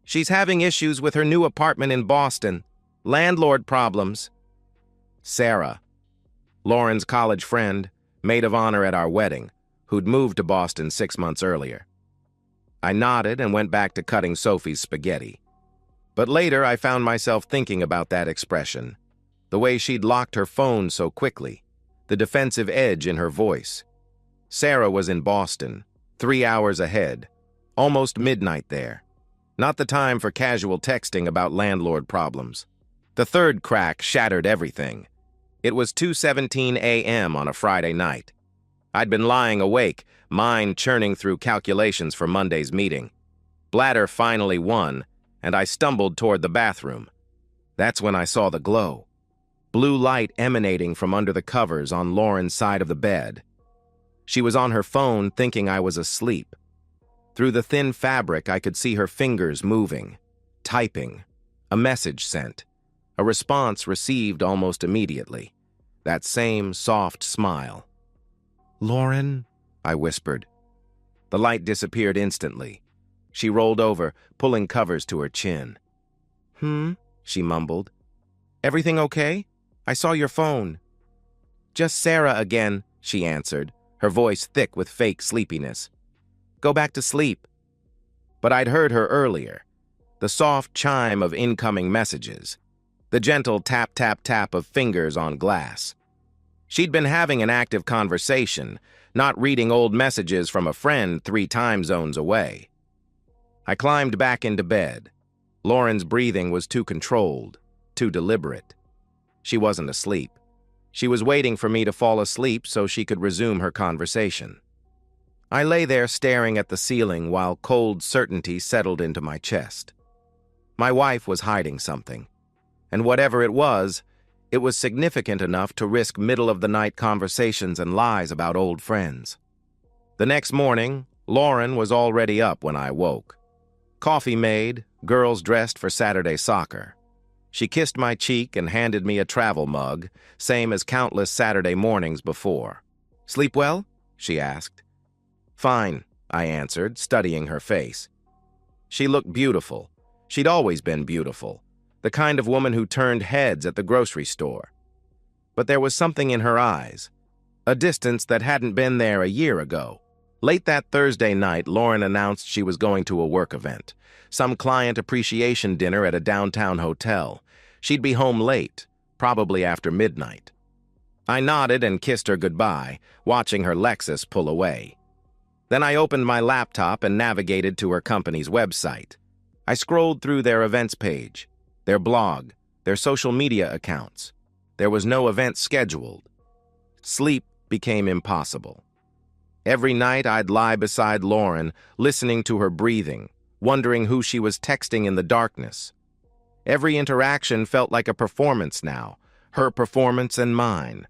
"She's having issues with her new apartment in Boston. Landlord problems." Sarah. Lauren's college friend, maid of honor at our wedding, who'd moved to Boston 6 months earlier. I nodded and went back to cutting Sophie's spaghetti. But later I found myself thinking about that expression, the way she'd locked her phone so quickly, the defensive edge in her voice. Sarah was in Boston, 3 hours ahead, almost midnight there. Not the time for casual texting about landlord problems. The third crack shattered everything. It was 2:17 a.m. on a Friday night. I'd been lying awake, mind churning through calculations for Monday's meeting. Bladder finally won, and I stumbled toward the bathroom. That's when I saw the glow. Blue light emanating from under the covers on Lauren's side of the bed. She was on her phone thinking I was asleep. Through the thin fabric, I could see her fingers moving, typing, a message sent. A response received almost immediately. That same soft smile. "Lauren," I whispered. The light disappeared instantly. She rolled over, pulling covers to her chin. She mumbled. "Everything okay? I saw your phone." "Just Sarah again," she answered, her voice thick with fake sleepiness. "Go back to sleep." But I'd heard her earlier. The soft chime of incoming messages. The gentle tap-tap-tap of fingers on glass. She'd been having an active conversation, not reading old messages from a friend 3 time zones away. I climbed back into bed. Lauren's breathing was too controlled, too deliberate. She wasn't asleep. She was waiting for me to fall asleep so she could resume her conversation. I lay there staring at the ceiling while cold certainty settled into my chest. My wife was hiding something, and whatever it was significant enough to risk middle-of-the-night conversations and lies about old friends. The next morning, Lauren was already up when I woke. Coffee made, girls dressed for Saturday soccer. She kissed my cheek and handed me a travel mug, same as countless Saturday mornings before. "Sleep well?" she asked. "Fine," I answered, studying her face. She looked beautiful. She'd always been beautiful, the kind of woman who turned heads at the grocery store. But there was something in her eyes, a distance that hadn't been there a year ago. Late that Thursday night, Lauren announced she was going to a work event, some client appreciation dinner at a downtown hotel. She'd be home late, probably after midnight. I nodded and kissed her goodbye, watching her Lexus pull away. Then I opened my laptop and navigated to her company's website. I scrolled through their events page, their blog, their social media accounts. There was no event scheduled. Sleep became impossible. Every night I'd lie beside Lauren, listening to her breathing, wondering who she was texting in the darkness. Every interaction felt like a performance now, her performance and mine.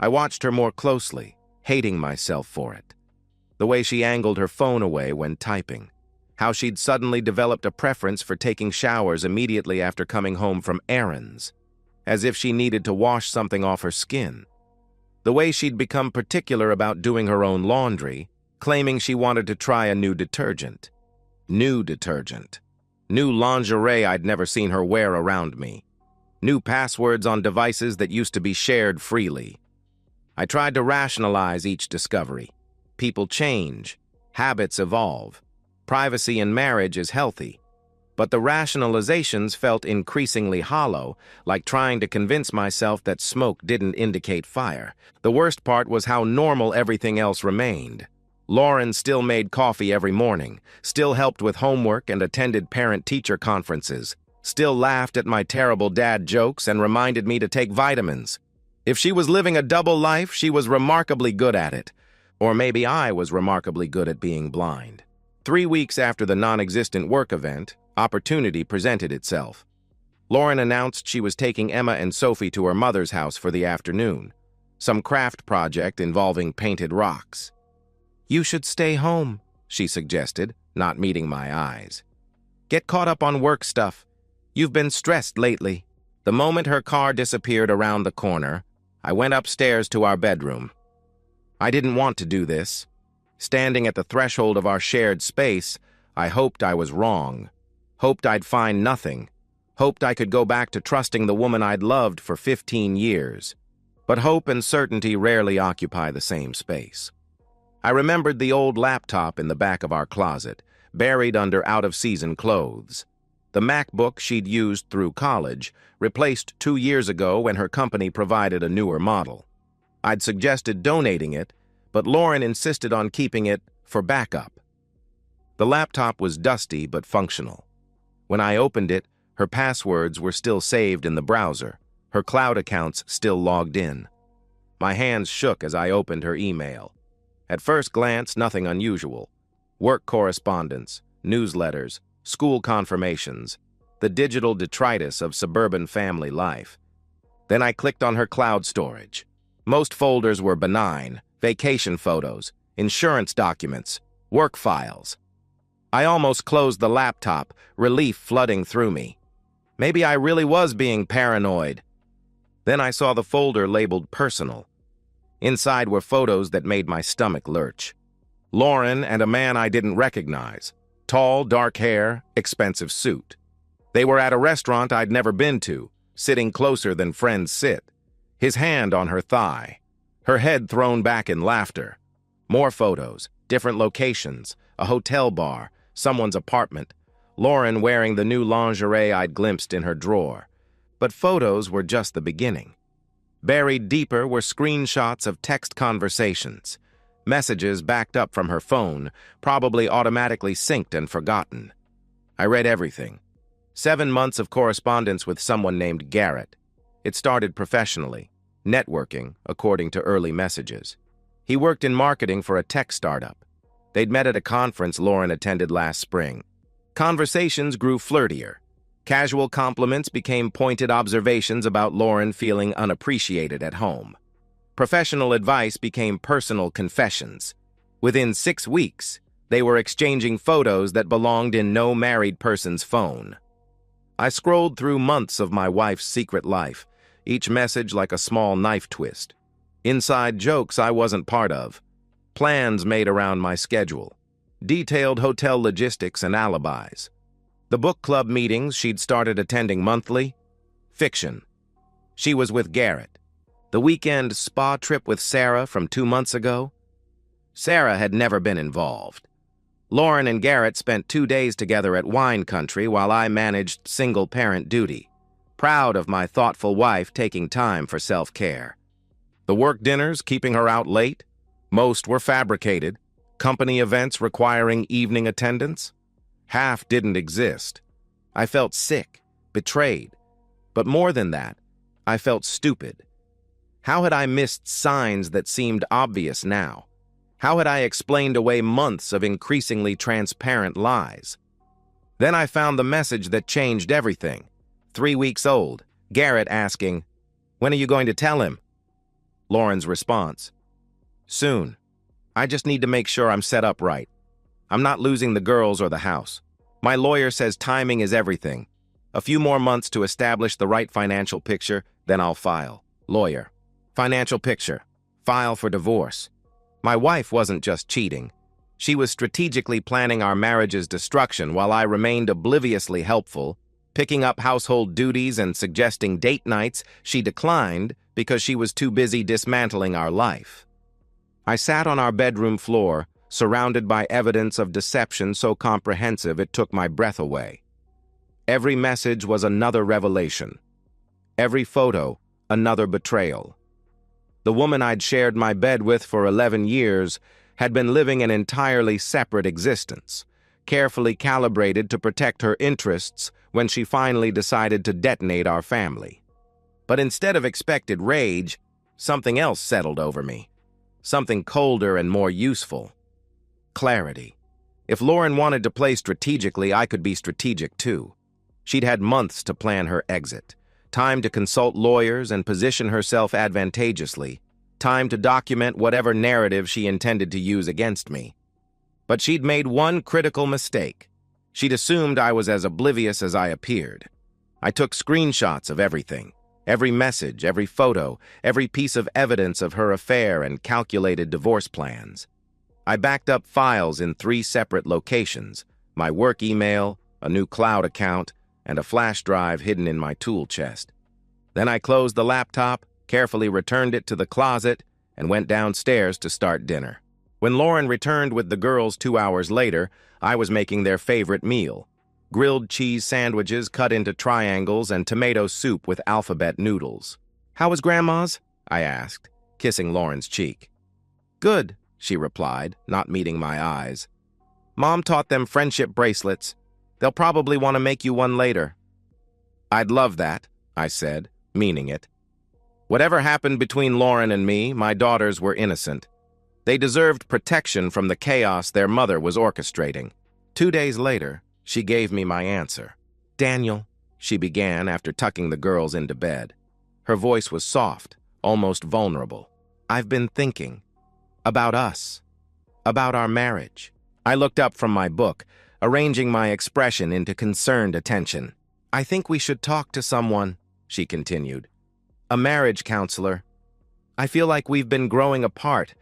I watched her more closely, hating myself for it. The way she angled her phone away when typing. How she'd suddenly developed a preference for taking showers immediately after coming home from errands, as if she needed to wash something off her skin. The way she'd become particular about doing her own laundry, claiming she wanted to try a new detergent. New detergent. New lingerie I'd never seen her wear around me. New passwords on devices that used to be shared freely. I tried to rationalize each discovery. People change. Habits evolve. Privacy in marriage is healthy. But the rationalizations felt increasingly hollow, like trying to convince myself that smoke didn't indicate fire. The worst part was how normal everything else remained. Lauren still made coffee every morning, still helped with homework and attended parent-teacher conferences, still laughed at my terrible dad jokes and reminded me to take vitamins. If she was living a double life, she was remarkably good at it. Or maybe I was remarkably good at being blind. 3 weeks after the non-existent work event, opportunity presented itself. Lauren announced she was taking Emma and Sophie to her mother's house for the afternoon, some craft project involving painted rocks. "You should stay home," she suggested, not meeting my eyes. "Get caught up on work stuff. You've been stressed lately." The moment her car disappeared around the corner, I went upstairs to our bedroom. I didn't want to do this. Standing at the threshold of our shared space, I hoped I was wrong. Hoped I'd find nothing. Hoped I could go back to trusting the woman I'd loved for 15 years. But hope and certainty rarely occupy the same space. I remembered the old laptop in the back of our closet, buried under out-of-season clothes. The MacBook she'd used through college, replaced 2 years ago when her company provided a newer model. I'd suggested donating it, but Lauren insisted on keeping it for backup. The laptop was dusty but functional. When I opened it, her passwords were still saved in the browser, her cloud accounts still logged in. My hands shook as I opened her email. At first glance, nothing unusual. Work correspondence, newsletters, school confirmations, the digital detritus of suburban family life. Then I clicked on her cloud storage. Most folders were benign, vacation photos, insurance documents, work files. I almost closed the laptop, relief flooding through me. Maybe I really was being paranoid. Then I saw the folder labeled personal. Inside were photos that made my stomach lurch. Lauren and a man I didn't recognize. Tall, dark hair, expensive suit. They were at a restaurant I'd never been to, sitting closer than friends sit. His hand on her thigh. Her head thrown back in laughter. More photos, different locations, a hotel bar, someone's apartment. Lauren wearing the new lingerie I'd glimpsed in her drawer. But photos were just the beginning. Buried deeper were screenshots of text conversations, messages backed up from her phone, probably automatically synced and forgotten. I read everything. 7 months of correspondence with someone named Garrett. It started professionally, networking, according to early messages. He worked in marketing for a tech startup. They'd met at a conference Lauren attended last spring. Conversations grew flirtier. Casual compliments became pointed observations about Lauren feeling unappreciated at home. Professional advice became personal confessions. Within 6 weeks, they were exchanging photos that belonged in no married person's phone. I scrolled through months of my wife's secret life, each message like a small knife twist. Inside jokes I wasn't part of. Plans made around my schedule. Detailed hotel logistics and alibis. The book club meetings she'd started attending monthly. Fiction. She was with Garrett. The weekend spa trip with Sarah from 2 months ago. Sarah had never been involved. Lauren and Garrett spent 2 days together at wine country while I managed single-parent duty. Proud of my thoughtful wife taking time for self-care. The work dinners keeping her out late. Most were fabricated. Company events requiring evening attendance. Half didn't exist. I felt sick, betrayed. But more than that, I felt stupid. How had I missed signs that seemed obvious now? How had I explained away months of increasingly transparent lies? Then I found the message that changed everything. 3 weeks old, Garrett asking, "When are you going to tell him?" Lauren's response, "Soon. I just need to make sure I'm set up right. I'm not losing the girls or the house. My lawyer says timing is everything. A few more months to establish the right financial picture, then I'll file." Lawyer. Financial picture. File for divorce. My wife wasn't just cheating. She was strategically planning our marriage's destruction while I remained obliviously helpful, picking up household duties and suggesting date nights she declined because she was too busy dismantling our life. I sat on our bedroom floor, surrounded by evidence of deception so comprehensive it took my breath away. Every message was another revelation. Every photo, another betrayal. The woman I'd shared my bed with for 11 years had been living an entirely separate existence, carefully calibrated to protect her interests when she finally decided to detonate our family. But instead of expected rage, something else settled over me. Something colder and more useful. Clarity. If Lauren wanted to play strategically, I could be strategic too. She'd had months to plan her exit. Time to consult lawyers and position herself advantageously. Time to document whatever narrative she intended to use against me. But she'd made one critical mistake. She'd assumed I was as oblivious as I appeared. I took screenshots of everything. Every message, every photo, every piece of evidence of her affair and calculated divorce plans. I backed up files in 3 separate locations, my work email, a new cloud account, and a flash drive hidden in my tool chest. Then I closed the laptop, carefully returned it to the closet, and went downstairs to start dinner. When Lauren returned with the girls 2 hours later, I was making their favorite meal. Grilled cheese sandwiches cut into triangles and tomato soup with alphabet noodles. "How was Grandma's?" I asked, kissing Lauren's cheek. "Good," she replied, not meeting my eyes. "Mom taught them friendship bracelets. They'll probably want to make you one later." "I'd love that," I said, meaning it. Whatever happened between Lauren and me, my daughters were innocent. They deserved protection from the chaos their mother was orchestrating. 2 days later, she gave me my answer. "Daniel," she began after tucking the girls into bed. Her voice was soft, almost vulnerable. "I've been thinking. About us. About our marriage." I looked up from my book, arranging my expression into concerned attention. I think we should talk to someone, she continued. A marriage counselor. I feel like we've been growing apart,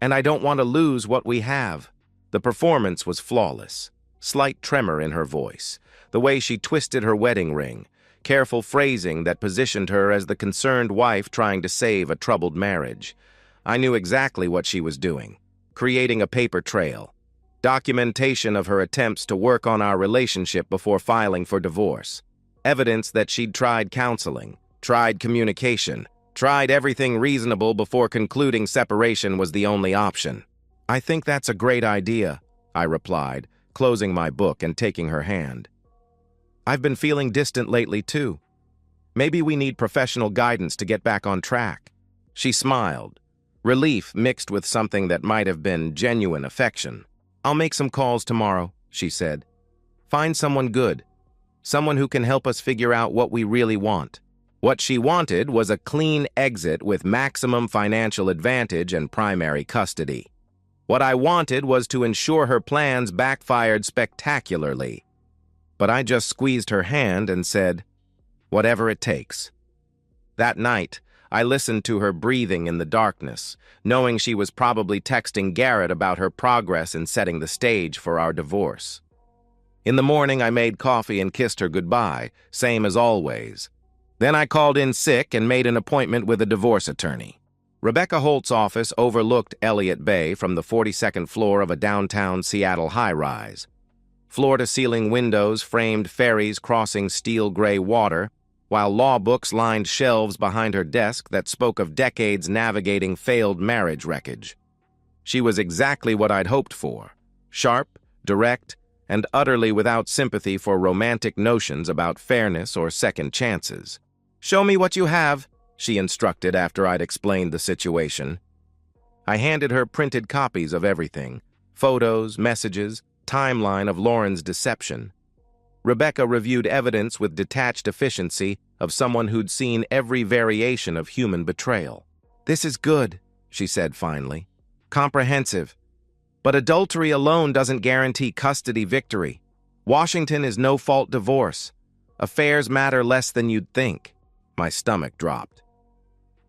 and I don't want to lose what we have. The performance was flawless. Slight tremor in her voice, the way she twisted her wedding ring, careful phrasing that positioned her as the concerned wife trying to save a troubled marriage. I knew exactly what she was doing, creating a paper trail, documentation of her attempts to work on our relationship before filing for divorce, evidence that she'd tried counseling, tried communication, tried everything reasonable before concluding separation was the only option. I think that's a great idea, I replied, closing my book and taking her hand. I've been feeling distant lately, too. Maybe we need professional guidance to get back on track. She smiled, relief mixed with something that might have been genuine affection. I'll make some calls tomorrow, she said. Find someone good, someone who can help us figure out what we really want. What she wanted was a clean exit with maximum financial advantage and primary custody. What I wanted was to ensure her plans backfired spectacularly. But I just squeezed her hand and said, whatever it takes. That night, I listened to her breathing in the darkness, knowing she was probably texting Garrett about her progress in setting the stage for our divorce. In the morning, I made coffee and kissed her goodbye, same as always. Then I called in sick and made an appointment with a divorce attorney. Rebecca Holt's office overlooked Elliott Bay from the 42nd floor of a downtown Seattle high-rise. Floor-to-ceiling windows framed ferries crossing steel-gray water, while law books lined shelves behind her desk that spoke of decades navigating failed marriage wreckage. She was exactly what I'd hoped for, sharp, direct, and utterly without sympathy for romantic notions about fairness or second chances. "Show me what you have," she instructed after I'd explained the situation. I handed her printed copies of everything, photos, messages, timeline of Lauren's deception. Rebecca reviewed evidence with detached efficiency of someone who'd seen every variation of human betrayal. "This is good," she said finally. "Comprehensive. But adultery alone doesn't guarantee custody victory. Washington is no-fault divorce. Affairs matter less than you'd think." My stomach dropped.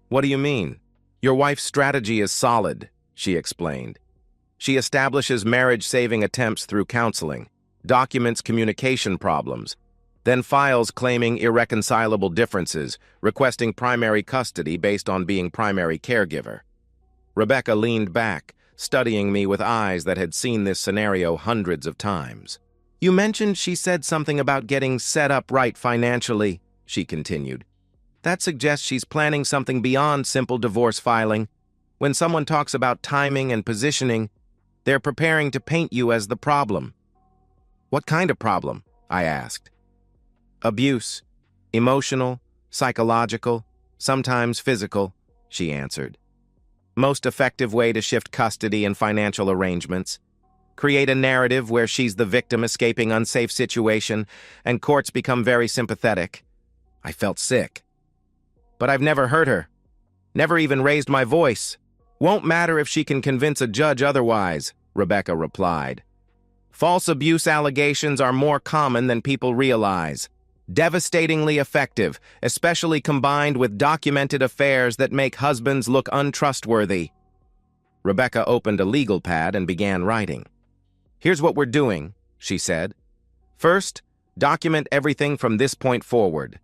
"What do you mean?" "Your wife's strategy is solid," she explained. "She establishes marriage-saving attempts through counseling, documents communication problems, then files claiming irreconcilable differences, requesting primary custody based on being primary caregiver." Rebecca leaned back, studying me with eyes that had seen this scenario hundreds of times. "You mentioned she said something about getting set up right financially," she continued. "That suggests she's planning something beyond simple divorce filing. When someone talks about timing and positioning, they're preparing to paint you as the problem." "What kind of problem?" I asked. "Abuse. Emotional, psychological, sometimes physical," she answered. "Most effective way to shift custody and financial arrangements. Create a narrative where she's the victim escaping unsafe situation, and courts become very sympathetic." I felt sick. "But I've never hurt her. Never even raised my voice. Won't matter if she can convince a judge otherwise," Rebecca replied. "False abuse allegations are more common than people realize. Devastatingly effective, especially combined with documented affairs that make husbands look untrustworthy." Rebecca opened a legal pad and began writing. "Here's what we're doing," she said. "First, document everything from this point forward.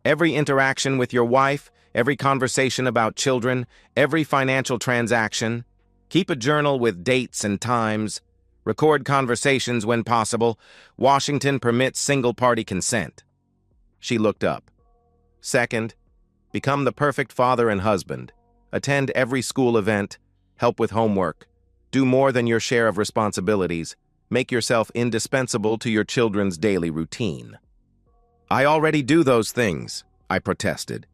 Every interaction with your wife, every conversation about children, every financial transaction. Keep a journal with dates and times. Record conversations when possible. Washington permits single-party consent." She looked up. "Second, become the perfect father and husband. Attend every school event. Help with homework. Do more than your share of responsibilities. Make yourself indispensable to your children's daily routine." "I already do those things," I protested.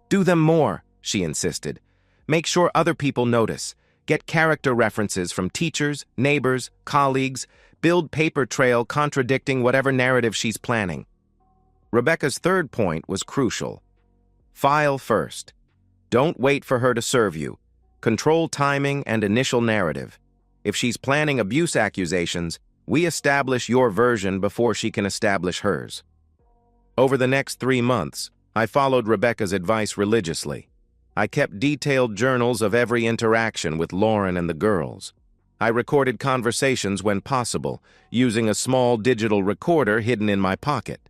"Do them more," she insisted. "Make sure other people notice. Get character references from teachers, neighbors, colleagues. Build paper trail contradicting whatever narrative she's planning." Rebecca's third point was crucial. File first. Don't wait for her to serve you. Control timing and initial narrative. If she's planning abuse accusations, we establish your version before she can establish hers. Over the next 3 months, I followed Rebecca's advice religiously. I kept detailed journals of every interaction with Lauren and the girls. I recorded conversations when possible, using a small digital recorder hidden in my pocket.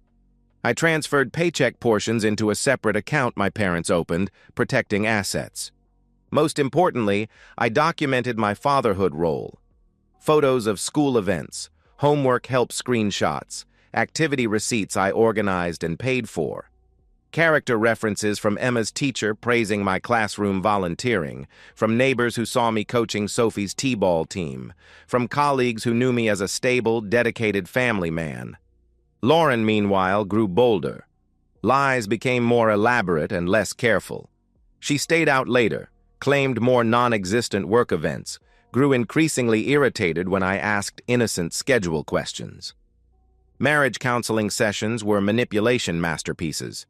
I transferred paycheck portions into a separate account my parents opened, protecting assets. Most importantly, I documented my fatherhood role. Photos of school events, homework help screenshots, activity receipts I organized and paid for. Character references from Emma's teacher praising my classroom volunteering, from neighbors who saw me coaching Sophie's t-ball team, from colleagues who knew me as a stable, dedicated family man. Lauren, meanwhile, grew bolder. Lies became more elaborate and less careful. She stayed out later, claimed more non-existent work events, grew increasingly irritated when I asked innocent schedule questions. Marriage counseling sessions were manipulation masterpieces.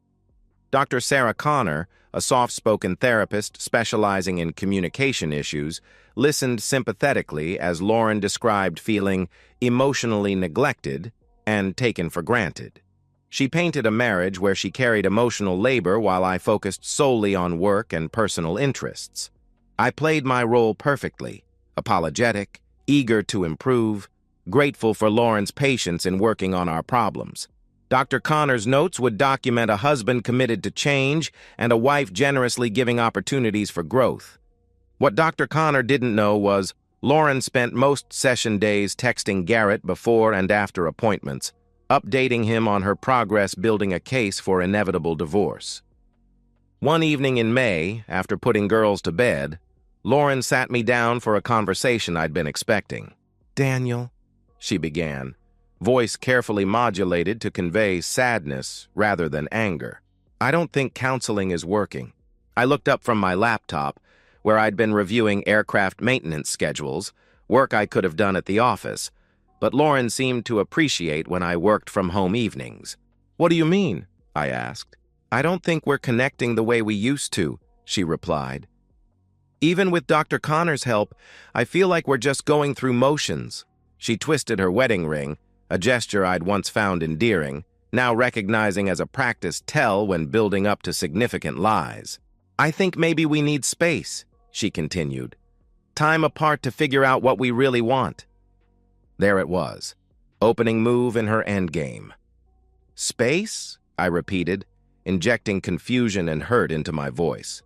Dr. Sarah Connor, a soft-spoken therapist specializing in communication issues, listened sympathetically as Lauren described feeling emotionally neglected and taken for granted. She painted a marriage where she carried emotional labor while I focused solely on work and personal interests. I played my role perfectly, apologetic, eager to improve, grateful for Lauren's patience in working on our problems. Dr. Connor's notes would document a husband committed to change and a wife generously giving opportunities for growth. What Dr. Connor didn't know was Lauren spent most session days texting Garrett before and after appointments, updating him on her progress building a case for inevitable divorce. One evening in May, after putting girls to bed, Lauren sat me down for a conversation I'd been expecting. "Daniel," she began, voice carefully modulated to convey sadness rather than anger. "I don't think counseling is working." I looked up from my laptop, where I'd been reviewing aircraft maintenance schedules, work I could have done at the office, but Lauren seemed to appreciate when I worked from home evenings. "What do you mean?" I asked. "I don't think we're connecting the way we used to," she replied. "Even with Dr. Connor's help, I feel like we're just going through motions." She twisted her wedding ring, a gesture I'd once found endearing, now recognizing as a practiced tell when building up to significant lies. "I think maybe we need space," she continued. "Time apart to figure out what we really want." There it was, opening move in her endgame. "Space?" I repeated, injecting confusion and hurt into my voice.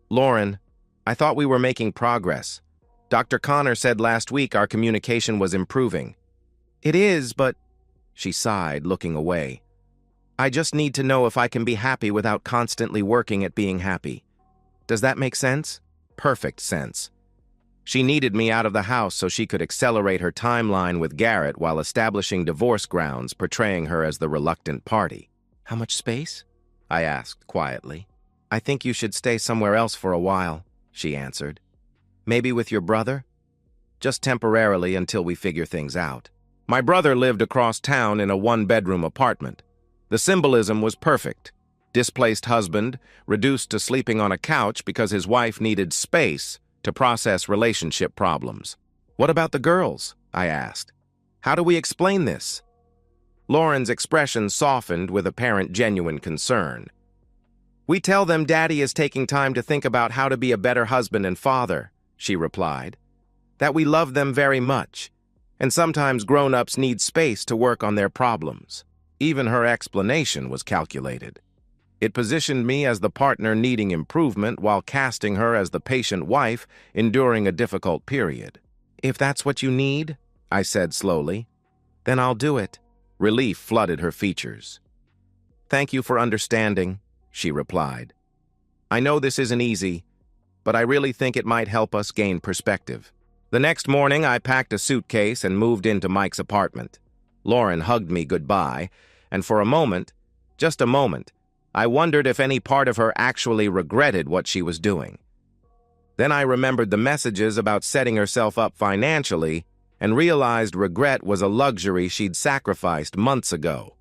"Lauren, I thought we were making progress. Dr. Connor said last week our communication was improving." "It is, but," she sighed, looking away. "I just need to know if I can be happy without constantly working at being happy. Does that make sense?" Perfect sense. She needed me out of the house so she could accelerate her timeline with Garrett while establishing divorce grounds, portraying her as the reluctant party. "How much space?" I asked quietly. "I think you should stay somewhere else for a while," she answered. "Maybe with your brother? Just temporarily until we figure things out." My brother lived across town in a one-bedroom apartment. The symbolism was perfect. Displaced husband, reduced to sleeping on a couch because his wife needed space to process relationship problems. "What about the girls?" I asked. "How do we explain this?" Lauren's expression softened with apparent genuine concern. "We tell them Daddy is taking time to think about how to be a better husband and father," she replied. "That we love them very much, and sometimes grown-ups need space to work on their problems." Even her explanation was calculated. It positioned me as the partner needing improvement while casting her as the patient wife enduring a difficult period. "If that's what you need," I said slowly, "then I'll do it." Relief flooded her features. "Thank you for understanding," she replied. "I know this isn't easy, but I really think it might help us gain perspective." The next morning, I packed a suitcase and moved into Mike's apartment. Lauren hugged me goodbye, and for a moment, just a moment, I wondered if any part of her actually regretted what she was doing. Then I remembered the messages about setting herself up financially and realized regret was a luxury she'd sacrificed months ago.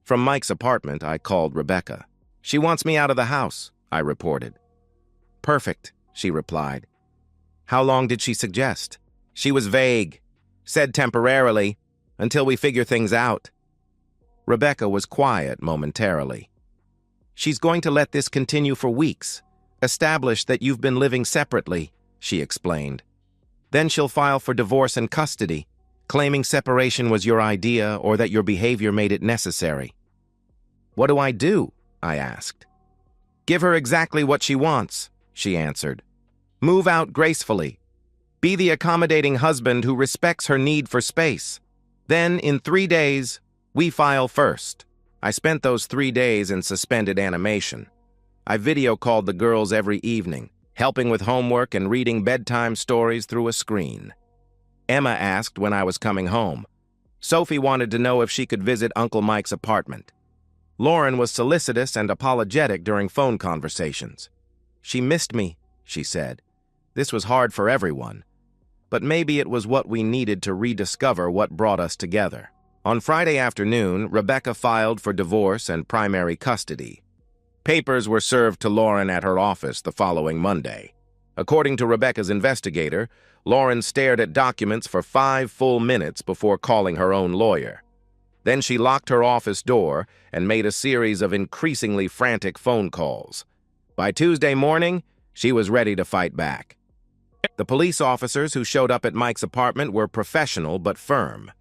From Mike's apartment, I called Rebecca. "She wants me out of the house," I reported. "Perfect," she replied. "How long did she suggest?" "She was vague. Said temporarily, until we figure things out." Rebecca was quiet momentarily. "She's going to let this continue for weeks. Establish that you've been living separately," she explained. "Then she'll file for divorce and custody, claiming separation was your idea or that your behavior made it necessary." "What do I do?" I asked. "Give her exactly what she wants," she answered. "Move out gracefully. Be the accommodating husband who respects her need for space. Then, in 3 days, we file first." I spent those 3 days in suspended animation. I video called the girls every evening, helping with homework and reading bedtime stories through a screen. Emma asked when I was coming home. Sophie wanted to know if she could visit Uncle Mike's apartment. Lauren was solicitous and apologetic during phone conversations. "She missed me," she said. "This was hard for everyone. But maybe it was what we needed to rediscover what brought us together." On Friday afternoon, Rebecca filed for divorce and primary custody. Papers were served to Lauren at her office the following Monday. According to Rebecca's investigator, Lauren stared at documents for 5 full minutes before calling her own lawyer. Then she locked her office door and made a series of increasingly frantic phone calls. By Tuesday morning, she was ready to fight back. The police officers who showed up at Mike's apartment were professional but firm.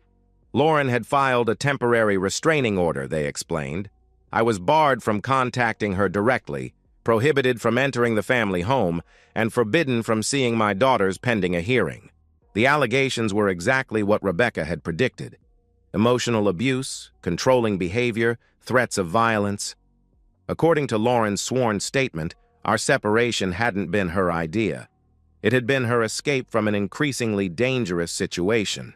Lauren had filed a temporary restraining order, they explained. I was barred from contacting her directly, prohibited from entering the family home, and forbidden from seeing my daughters pending a hearing. The allegations were exactly what Rebecca had predicted. Emotional abuse, controlling behavior, threats of violence. According to Lauren's sworn statement, our separation hadn't been her idea. It had been her escape from an increasingly dangerous situation.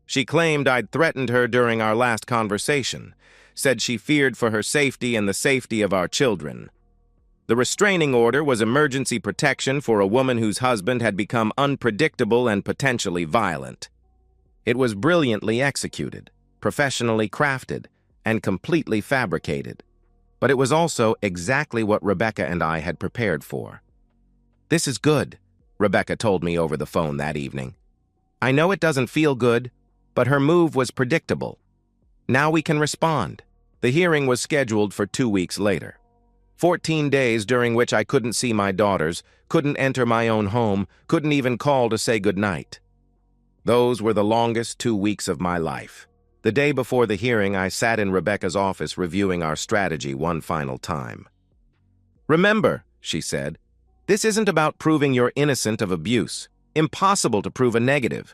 She claimed I'd threatened her during our last conversation, said she feared for her safety and the safety of our children. The restraining order was emergency protection for a woman whose husband had become unpredictable and potentially violent. It was brilliantly executed, professionally crafted, and completely fabricated. But it was also exactly what Rebecca and I had prepared for. "This is good," Rebecca told me over the phone that evening. "I know it doesn't feel good, but her move was predictable. Now we can respond." The hearing was scheduled for 2 weeks later. 14 days during which I couldn't see my daughters, couldn't enter my own home, couldn't even call to say goodnight. Those were the longest 2 weeks of my life. The day before the hearing, I sat in Rebecca's office reviewing our strategy one final time. "Remember," she said, "this isn't about proving you're innocent of abuse. Impossible to prove a negative.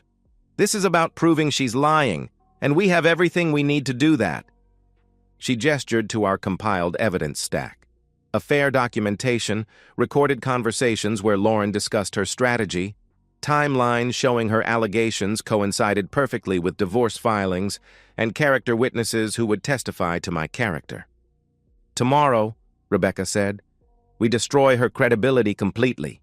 This is about proving she's lying, and we have everything we need to do that." She gestured to our compiled evidence stack. A fair documentation, recorded conversations where Lauren discussed her strategy, timelines showing her allegations coincided perfectly with divorce filings, and character witnesses who would testify to my character. "Tomorrow," Rebecca said, "we destroy her credibility completely.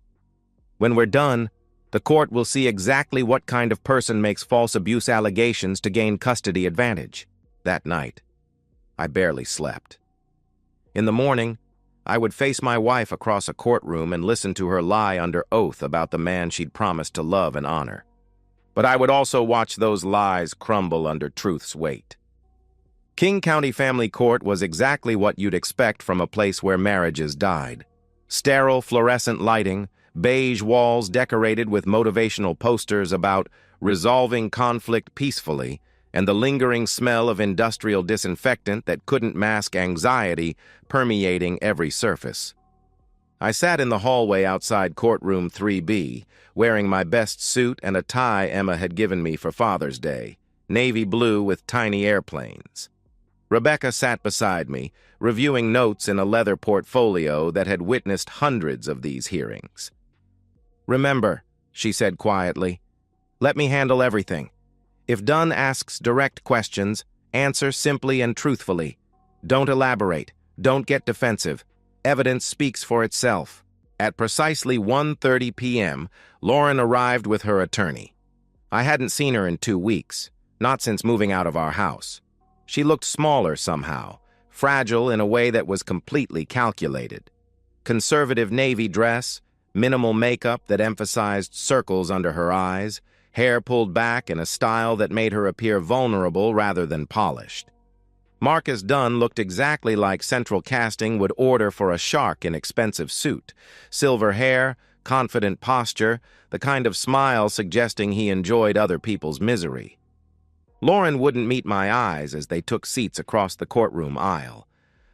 When we're done, the court will see exactly what kind of person makes false abuse allegations to gain custody advantage." That night, I barely slept. In the morning, I would face my wife across a courtroom and listen to her lie under oath about the man she'd promised to love and honor. But I would also watch those lies crumble under truth's weight. King County Family Court was exactly what you'd expect from a place where marriages died. Sterile fluorescent lighting, beige walls decorated with motivational posters about resolving conflict peacefully, and the lingering smell of industrial disinfectant that couldn't mask anxiety permeating every surface. I sat in the hallway outside courtroom 3B, wearing my best suit and a tie Emma had given me for Father's Day, navy blue with tiny airplanes. Rebecca sat beside me, reviewing notes in a leather portfolio that had witnessed hundreds of these hearings. "Remember," she said quietly, "let me handle everything. If Dunn asks direct questions, answer simply and truthfully. Don't elaborate. Don't get defensive. Evidence speaks for itself." At precisely 1:30 p.m., Lauren arrived with her attorney. I hadn't seen her in 2 weeks, not since moving out of our house. She looked smaller somehow, fragile in a way that was completely calculated. Conservative navy dress, minimal makeup that emphasized circles under her eyes, hair pulled back in a style that made her appear vulnerable rather than polished. Marcus Dunn looked exactly like Central Casting would order for a shark in expensive suit. Silver hair, confident posture, the kind of smile suggesting he enjoyed other people's misery. Lauren wouldn't meet my eyes as they took seats across the courtroom aisle.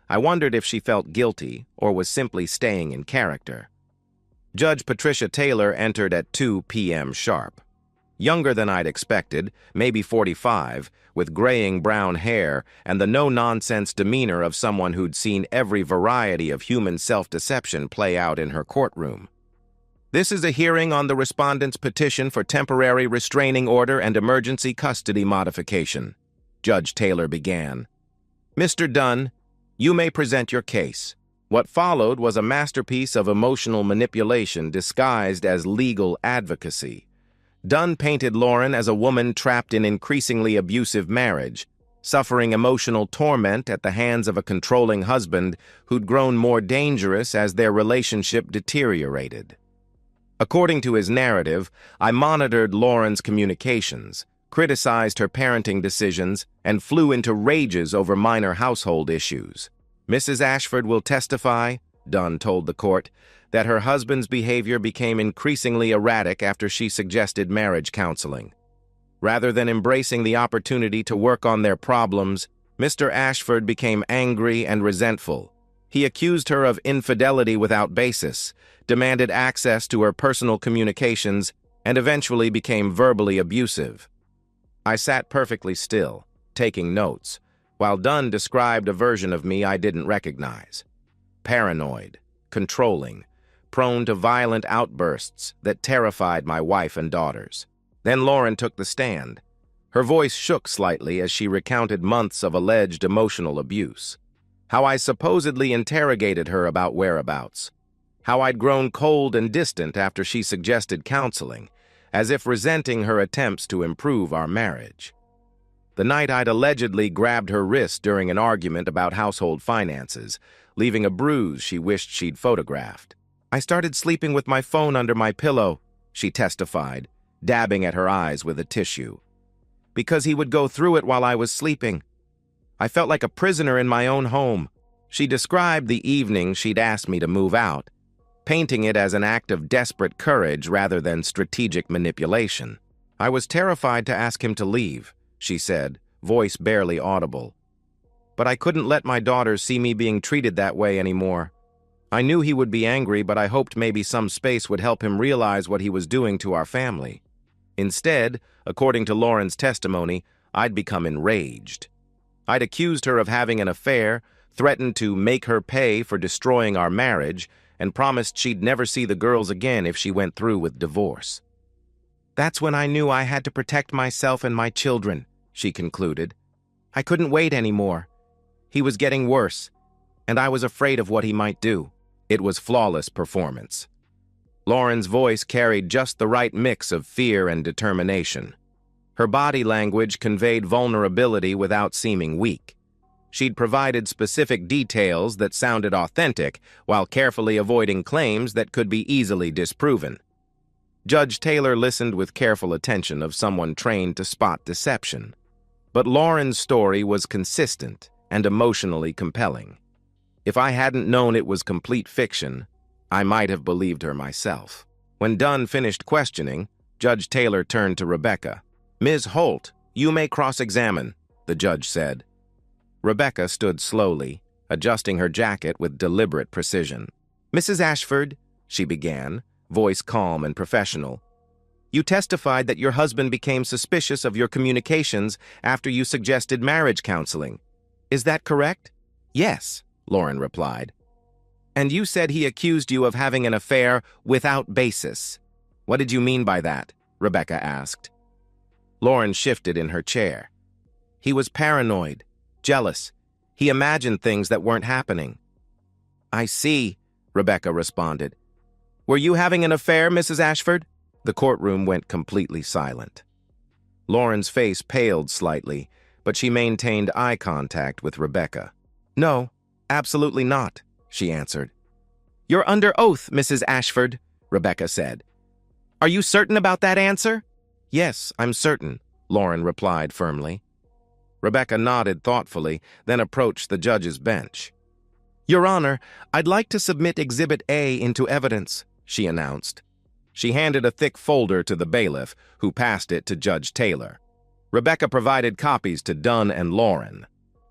I wondered if she felt guilty or was simply staying in character. Judge Patricia Taylor entered at 2 p.m. sharp. Younger than I'd expected, maybe 45, with graying brown hair and the no-nonsense demeanor of someone who'd seen every variety of human self-deception play out in her courtroom. This is a hearing on the respondent's petition for temporary restraining order and emergency custody modification, Judge Taylor began. Mr. Dunn, you may present your case. What followed was a masterpiece of emotional manipulation disguised as legal advocacy. Dunn painted Lauren as a woman trapped in increasingly abusive marriage, suffering emotional torment at the hands of a controlling husband who'd grown more dangerous as their relationship deteriorated. According to his narrative, I monitored Lauren's communications, criticized her parenting decisions, and flew into rages over minor household issues. Mrs. Ashford will testify, Dunn told the court, that her husband's behavior became increasingly erratic after she suggested marriage counseling. Rather than embracing the opportunity to work on their problems, Mr. Ashford became angry and resentful. He accused her of infidelity without basis, demanded access to her personal communications, and eventually became verbally abusive. I sat perfectly still, taking notes, while Dunn described a version of me I didn't recognize. Paranoid, controlling, prone to violent outbursts that terrified my wife and daughters. Then Lauren took the stand. Her voice shook slightly as she recounted months of alleged emotional abuse. How I supposedly interrogated her about whereabouts. How I'd grown cold and distant after she suggested counseling, as if resenting her attempts to improve our marriage. The night I'd allegedly grabbed her wrist during an argument about household finances, leaving a bruise she wished she'd photographed. I started sleeping with my phone under my pillow, she testified, dabbing at her eyes with a tissue. Because he would go through it while I was sleeping. I felt like a prisoner in my own home. She described the evening she'd asked me to move out, painting it as an act of desperate courage rather than strategic manipulation. I was terrified to ask him to leave, she said, voice barely audible. But I couldn't let my daughters see me being treated that way anymore. I knew he would be angry, but I hoped maybe some space would help him realize what he was doing to our family. Instead, according to Lauren's testimony, I'd become enraged. I'd accused her of having an affair, threatened to make her pay for destroying our marriage, and promised she'd never see the girls again if she went through with divorce. That's when I knew I had to protect myself and my children, she concluded. I couldn't wait anymore. He was getting worse, and I was afraid of what he might do. It was flawless performance. Lauren's voice carried just the right mix of fear and determination. Her body language conveyed vulnerability without seeming weak. She'd provided specific details that sounded authentic while carefully avoiding claims that could be easily disproven. Judge Taylor listened with careful attention of someone trained to spot deception. But Lauren's story was consistent and emotionally compelling. If I hadn't known it was complete fiction, I might have believed her myself. When Dunn finished questioning, Judge Taylor turned to Rebecca. Ms. Holt, you may cross-examine, the judge said. Rebecca stood slowly, adjusting her jacket with deliberate precision. Mrs. Ashford, she began, voice calm and professional, you testified that your husband became suspicious of your communications after you suggested marriage counseling. Is that correct? Yes, Lauren replied. And you said he accused you of having an affair without basis. What did you mean by that? Rebecca asked. Lauren shifted in her chair. He was paranoid, jealous. He imagined things that weren't happening. I see, Rebecca responded. Were you having an affair, Mrs. Ashford? The courtroom went completely silent. Lauren's face paled slightly, but she maintained eye contact with Rebecca. No, absolutely not, she answered. You're under oath, Mrs. Ashford, Rebecca said. Are you certain about that answer? Yes, I'm certain, Lauren replied firmly. Rebecca nodded thoughtfully, then approached the judge's bench. "Your Honor, I'd like to submit Exhibit A into evidence," she announced. She handed a thick folder to the bailiff, who passed it to Judge Taylor. Rebecca provided copies to Dunn and Lauren.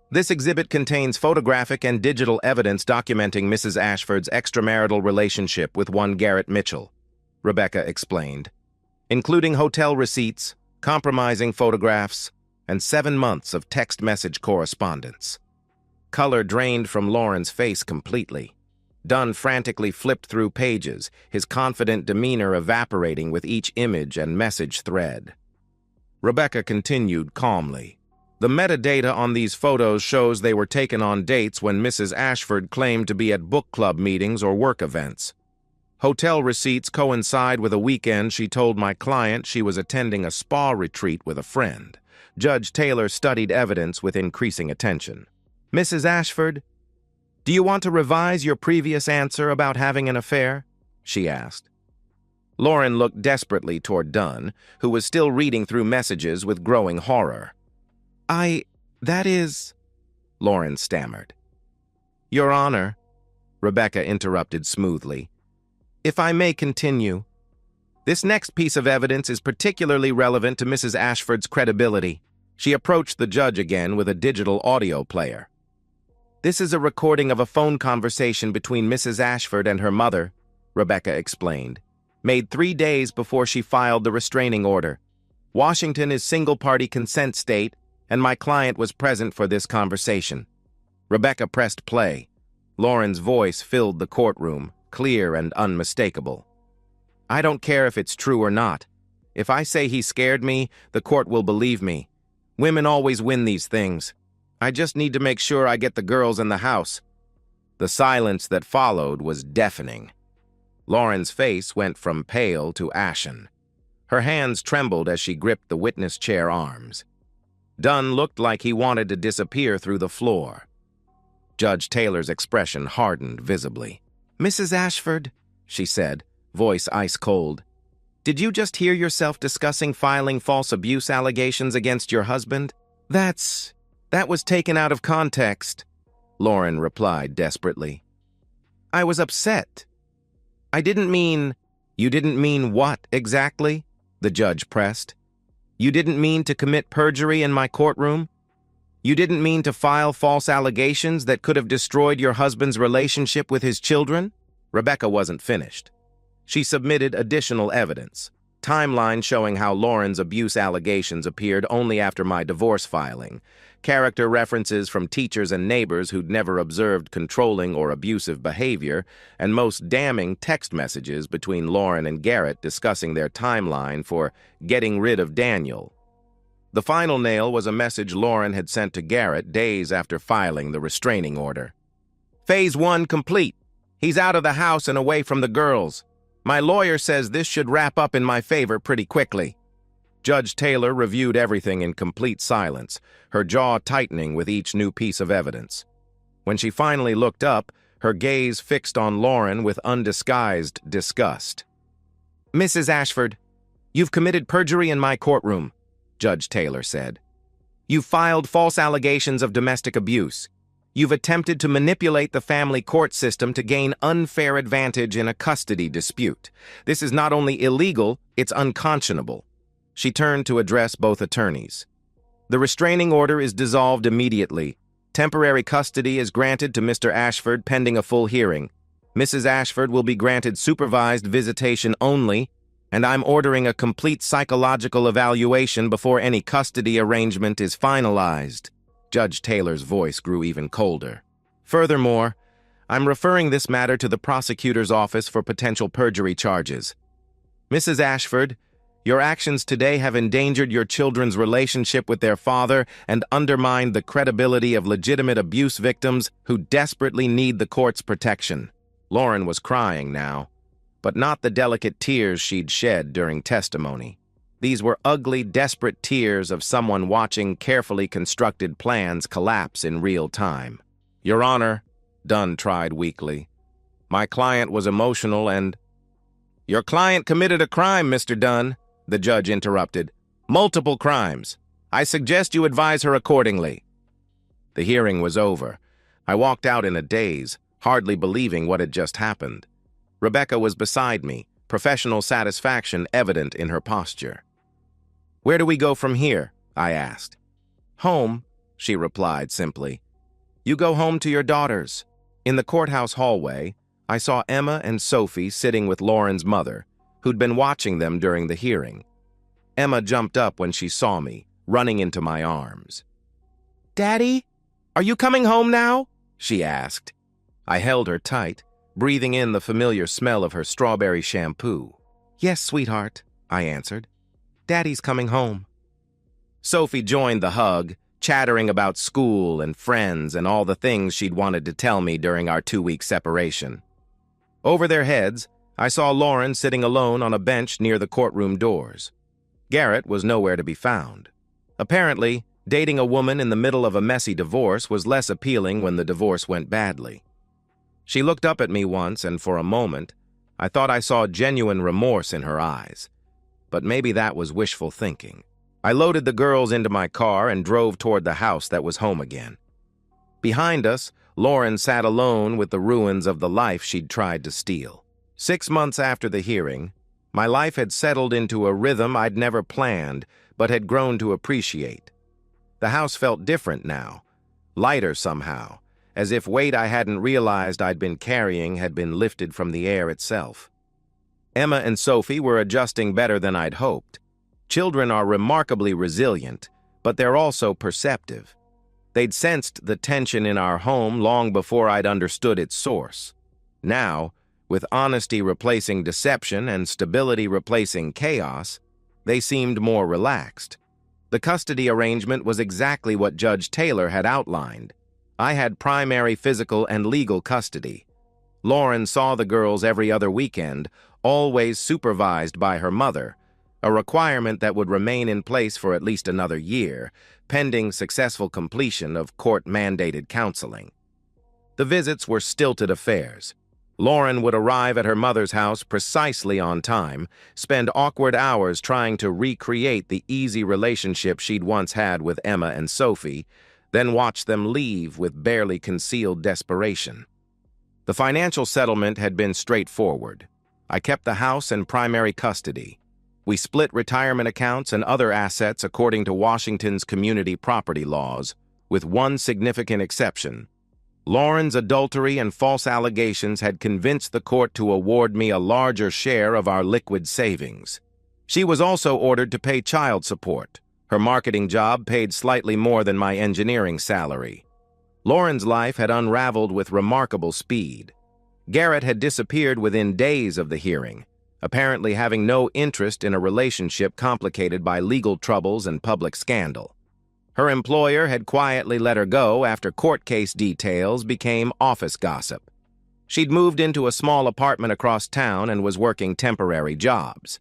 This exhibit contains photographic and digital evidence documenting Mrs. Ashford's extramarital relationship with one Garrett Mitchell, Rebecca explained, including hotel receipts, compromising photographs, and 7 months of text message correspondence. Color drained from Lauren's face completely. Dunn frantically flipped through pages, his confident demeanor evaporating with each image and message thread. Rebecca continued calmly. The metadata on these photos shows they were taken on dates when Mrs. Ashford claimed to be at book club meetings or work events. Hotel receipts coincide with a weekend she told my client she was attending a spa retreat with a friend. Judge Taylor studied evidence with increasing attention. "Mrs. Ashford, do you want to revise your previous answer about having an affair?" she asked. Lauren looked desperately toward Dunn, who was still reading through messages with growing horror. That is," Lauren stammered. "Your Honor," Rebecca interrupted smoothly, "if I may continue. This next piece of evidence is particularly relevant to Mrs. Ashford's credibility." She approached the judge again with a digital audio player. "This is a recording of a phone conversation between Mrs. Ashford and her mother," Rebecca explained, "made 3 days before she filed the restraining order. Washington is single-party consent state, and my client was present for this conversation." Rebecca pressed play. Lauren's voice filled the courtroom, clear and unmistakable. "I don't care if it's true or not. If I say he scared me, the court will believe me. Women always win these things. I just need to make sure I get the girls in the house." The silence that followed was deafening. Lauren's face went from pale to ashen. Her hands trembled as she gripped the witness chair arms. Dunn looked like he wanted to disappear through the floor. Judge Taylor's expression hardened visibly. "Mrs. Ashford," she said, voice ice-cold, "did you just hear yourself discussing filing false abuse allegations against your husband?" That was taken out of context," Lauren replied desperately. "I was upset. I didn't mean—" "You didn't mean what, exactly?" the judge pressed. "You didn't mean to commit perjury in my courtroom? You didn't mean to file false allegations that could have destroyed your husband's relationship with his children?" Rebecca wasn't finished. She submitted additional evidence, timeline showing how Lauren's abuse allegations appeared only after my divorce filing, character references from teachers and neighbors who'd never observed controlling or abusive behavior, and most damning text messages between Lauren and Garrett discussing their timeline for getting rid of Daniel. The final nail was a message Lauren had sent to Garrett days after filing the restraining order. "Phase 1 complete. He's out of the house and away from the girls. My lawyer says this should wrap up in my favor pretty quickly." Judge Taylor reviewed everything in complete silence, her jaw tightening with each new piece of evidence. When she finally looked up, her gaze fixed on Lauren with undisguised disgust. "Mrs. Ashford, you've committed perjury in my courtroom," Judge Taylor said. "You've filed false allegations of domestic abuse. You've attempted to manipulate the family court system to gain unfair advantage in a custody dispute. This is not only illegal, it's unconscionable." She turned to address both attorneys. "The restraining order is dissolved immediately. Temporary custody is granted to Mr. Ashford pending a full hearing. Mrs. Ashford will be granted supervised visitation only, and I'm ordering a complete psychological evaluation before any custody arrangement is finalized." Judge Taylor's voice grew even colder. "Furthermore, I'm referring this matter to the prosecutor's office for potential perjury charges. Mrs. Ashford, your actions today have endangered your children's relationship with their father and undermined the credibility of legitimate abuse victims who desperately need the court's protection." Lauren was crying now, but not the delicate tears she'd shed during testimony. These were ugly, desperate tears of someone watching carefully constructed plans collapse in real time. "Your Honor," Dunn tried weakly, "my client was emotional and—" "Your client committed a crime, Mr. Dunn," the judge interrupted. "Multiple crimes. I suggest you advise her accordingly." The hearing was over. I walked out in a daze, hardly believing what had just happened. Rebecca was beside me, professional satisfaction evident in her posture. "Where do we go from here?" I asked. "Home," she replied simply. "You go home to your daughters." In the courthouse hallway, I saw Emma and Sophie sitting with Lauren's mother, who'd been watching them during the hearing. Emma jumped up when she saw me, running into my arms. "Daddy, are you coming home now?" she asked. I held her tight, breathing in the familiar smell of her strawberry shampoo. "Yes, sweetheart," I answered. "Daddy's coming home." Sophie joined the hug, chattering about school and friends and all the things she'd wanted to tell me during our 2-week separation. Over their heads, I saw Lauren sitting alone on a bench near the courtroom doors. Garrett was nowhere to be found. Apparently, dating a woman in the middle of a messy divorce was less appealing when the divorce went badly. She looked up at me once, and for a moment, I thought I saw genuine remorse in her eyes. But maybe that was wishful thinking. I loaded the girls into my car and drove toward the house that was home again. Behind us, Lauren sat alone with the ruins of the life she'd tried to steal. 6 months after the hearing, my life had settled into a rhythm I'd never planned, but had grown to appreciate. The house felt different now, lighter somehow, as if weight I hadn't realized I'd been carrying had been lifted from the air itself. Emma and Sophie were adjusting better than I'd hoped. Children are remarkably resilient, but they're also perceptive. They'd sensed the tension in our home long before I'd understood its source. Now, with honesty replacing deception and stability replacing chaos, they seemed more relaxed. The custody arrangement was exactly what Judge Taylor had outlined. I had primary physical and legal custody. Lauren saw the girls every other weekend, always supervised by her mother, a requirement that would remain in place for at least another year, pending successful completion of court-mandated counseling. The visits were stilted affairs. Lauren would arrive at her mother's house precisely on time, spend awkward hours trying to recreate the easy relationship she'd once had with Emma and Sophie, then watch them leave with barely concealed desperation. The financial settlement had been straightforward. I kept the house in primary custody. We split retirement accounts and other assets according to Washington's community property laws, with one significant exception. Lauren's adultery and false allegations had convinced the court to award me a larger share of our liquid savings. She was also ordered to pay child support. Her marketing job paid slightly more than my engineering salary. Lauren's life had unraveled with remarkable speed. Garrett had disappeared within days of the hearing, apparently having no interest in a relationship complicated by legal troubles and public scandal. Her employer had quietly let her go after court case details became office gossip. She'd moved into a small apartment across town and was working temporary jobs.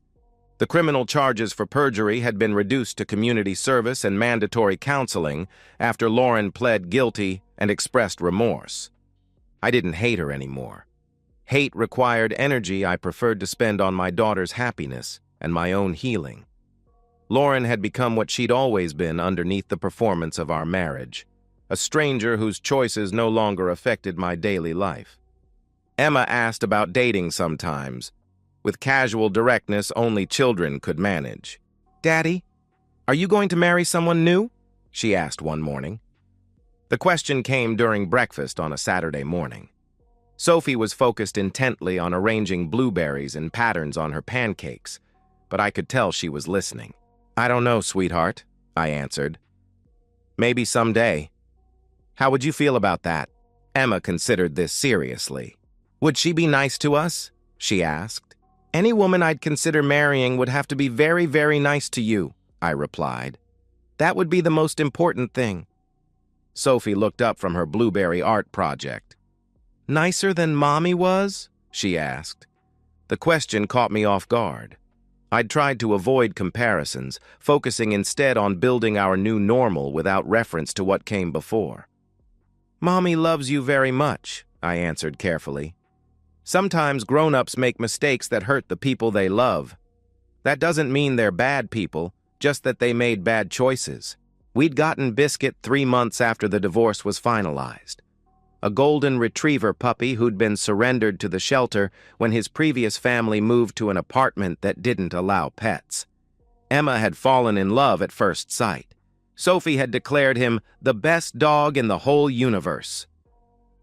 The criminal charges for perjury had been reduced to community service and mandatory counseling after Lauren pled guilty and expressed remorse. I didn't hate her anymore. Hate required energy I preferred to spend on my daughter's happiness and my own healing. Lauren had become what she'd always been underneath the performance of our marriage, a stranger whose choices no longer affected my daily life. Emma asked about dating sometimes, with casual directness only children could manage. "Daddy, are you going to marry someone new?" she asked one morning. The question came during breakfast on a Saturday morning. Sophie was focused intently on arranging blueberries in patterns on her pancakes, but I could tell she was listening. "I don't know, sweetheart," I answered. "Maybe someday." "How would you feel about that?" Emma considered this seriously. "Would she be nice to us?" she asked. "Any woman I'd consider marrying would have to be very, very nice to you," I replied. "That would be the most important thing." Sophie looked up from her blueberry art project. "Nicer than Mommy was?" she asked. The question caught me off guard. I'd tried to avoid comparisons, focusing instead on building our new normal without reference to what came before. "Mommy loves you very much," I answered carefully. "Sometimes grown-ups make mistakes that hurt the people they love. That doesn't mean they're bad people, just that they made bad choices." We'd gotten Biscuit 3 months after the divorce was finalized. A golden retriever puppy who'd been surrendered to the shelter when his previous family moved to an apartment that didn't allow pets. Emma had fallen in love at first sight. Sophie had declared him the best dog in the whole universe.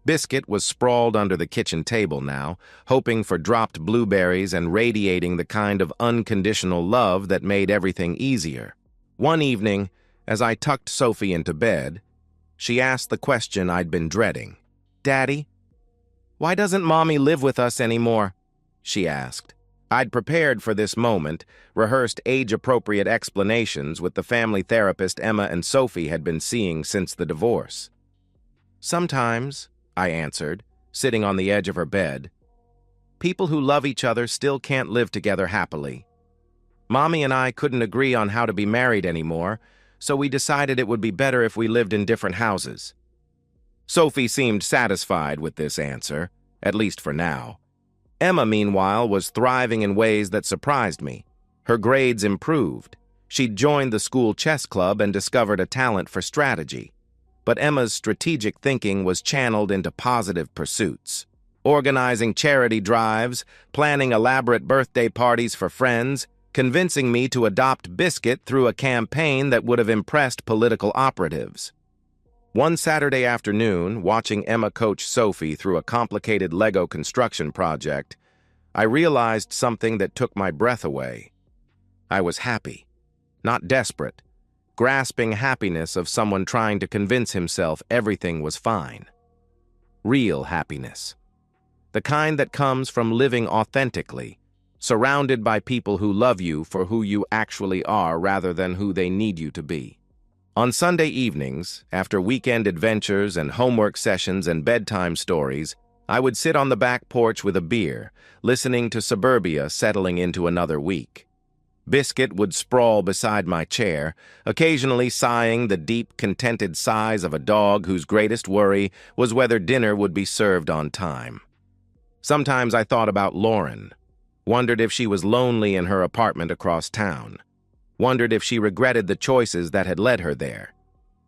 Biscuit was sprawled under the kitchen table now, hoping for dropped blueberries and radiating the kind of unconditional love that made everything easier. One evening, as I tucked Sophie into bed, she asked the question I'd been dreading. "Daddy, why doesn't Mommy live with us anymore?" she asked. I'd prepared for this moment, rehearsed age-appropriate explanations with the family therapist Emma and Sophie had been seeing since the divorce. "Sometimes," I answered, sitting on the edge of her bed, "people who love each other still can't live together happily. Mommy and I couldn't agree on how to be married anymore, so we decided it would be better if we lived in different houses." Sophie seemed satisfied with this answer, at least for now. Emma, meanwhile, was thriving in ways that surprised me. Her grades improved. She'd joined the school chess club and discovered a talent for strategy. But Emma's strategic thinking was channeled into positive pursuits. Organizing charity drives, planning elaborate birthday parties for friends, convincing me to adopt Biscuit through a campaign that would have impressed political operatives. One Saturday afternoon, watching Emma coach Sophie through a complicated Lego construction project, I realized something that took my breath away. I was happy, not desperate, grasping happiness of someone trying to convince himself everything was fine. Real happiness. The kind that comes from living authentically, surrounded by people who love you for who you actually are rather than who they need you to be. On Sunday evenings, after weekend adventures and homework sessions and bedtime stories, I would sit on the back porch with a beer, listening to suburbia settling into another week. Biscuit would sprawl beside my chair, occasionally sighing the deep, contented sighs of a dog whose greatest worry was whether dinner would be served on time. Sometimes I thought about Lauren, wondered if she was lonely in her apartment across town. Wondered if she regretted the choices that had led her there.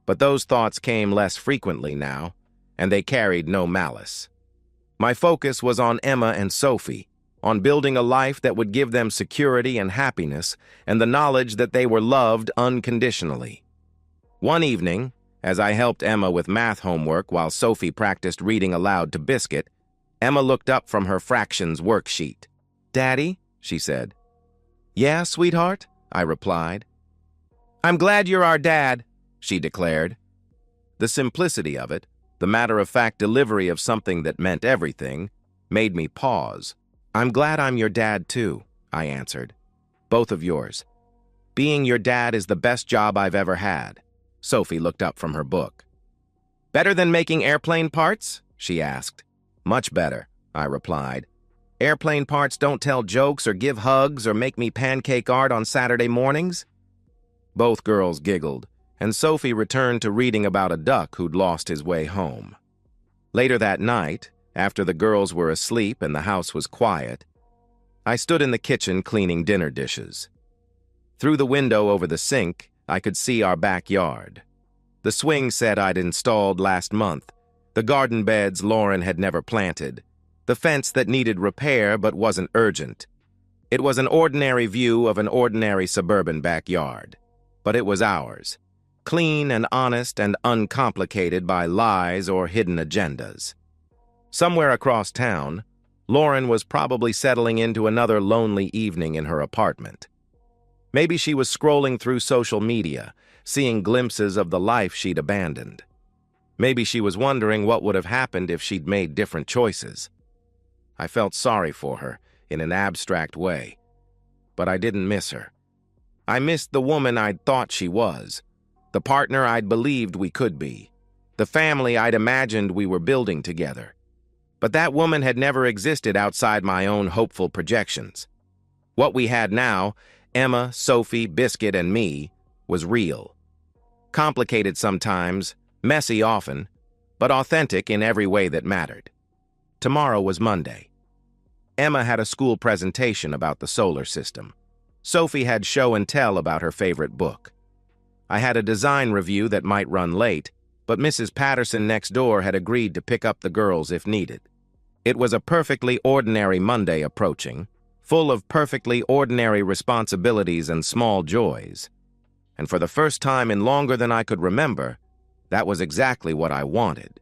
But those thoughts came less frequently now, and they carried no malice. My focus was on Emma and Sophie, on building a life that would give them security and happiness, and the knowledge that they were loved unconditionally. One evening, as I helped Emma with math homework while Sophie practiced reading aloud to Biscuit, Emma looked up from her fractions worksheet. "Daddy?" she said. "Yeah, sweetheart?" I replied. "I'm glad you're our dad," she declared. The simplicity of it, the matter-of-fact delivery of something that meant everything, made me pause. "I'm glad I'm your dad, too," I answered. "Both of yours. Being your dad is the best job I've ever had." Sophie looked up from her book. "Better than making airplane parts?" she asked. "Much better," I replied. "Airplane parts don't tell jokes or give hugs or make me pancake art on Saturday mornings?" Both girls giggled, and Sophie returned to reading about a duck who'd lost his way home. Later that night, after the girls were asleep and the house was quiet, I stood in the kitchen cleaning dinner dishes. Through the window over the sink, I could see our backyard. The swing set I'd installed last month, the garden beds Lauren had never planted, the fence that needed repair but wasn't urgent. It was an ordinary view of an ordinary suburban backyard, but it was ours, clean and honest and uncomplicated by lies or hidden agendas. Somewhere across town, Lauren was probably settling into another lonely evening in her apartment. Maybe she was scrolling through social media, seeing glimpses of the life she'd abandoned. Maybe she was wondering what would have happened if she'd made different choices. I felt sorry for her, in an abstract way. But I didn't miss her. I missed the woman I'd thought she was, the partner I'd believed we could be, the family I'd imagined we were building together. But that woman had never existed outside my own hopeful projections. What we had now, Emma, Sophie, Biscuit, and me, was real. Complicated sometimes, messy often, but authentic in every way that mattered. Tomorrow was Monday. Emma had a school presentation about the solar system. Sophie had show and tell about her favorite book. I had a design review that might run late, but Mrs. Patterson next door had agreed to pick up the girls if needed. It was a perfectly ordinary Monday approaching, full of perfectly ordinary responsibilities and small joys. And for the first time in longer than I could remember, that was exactly what I wanted.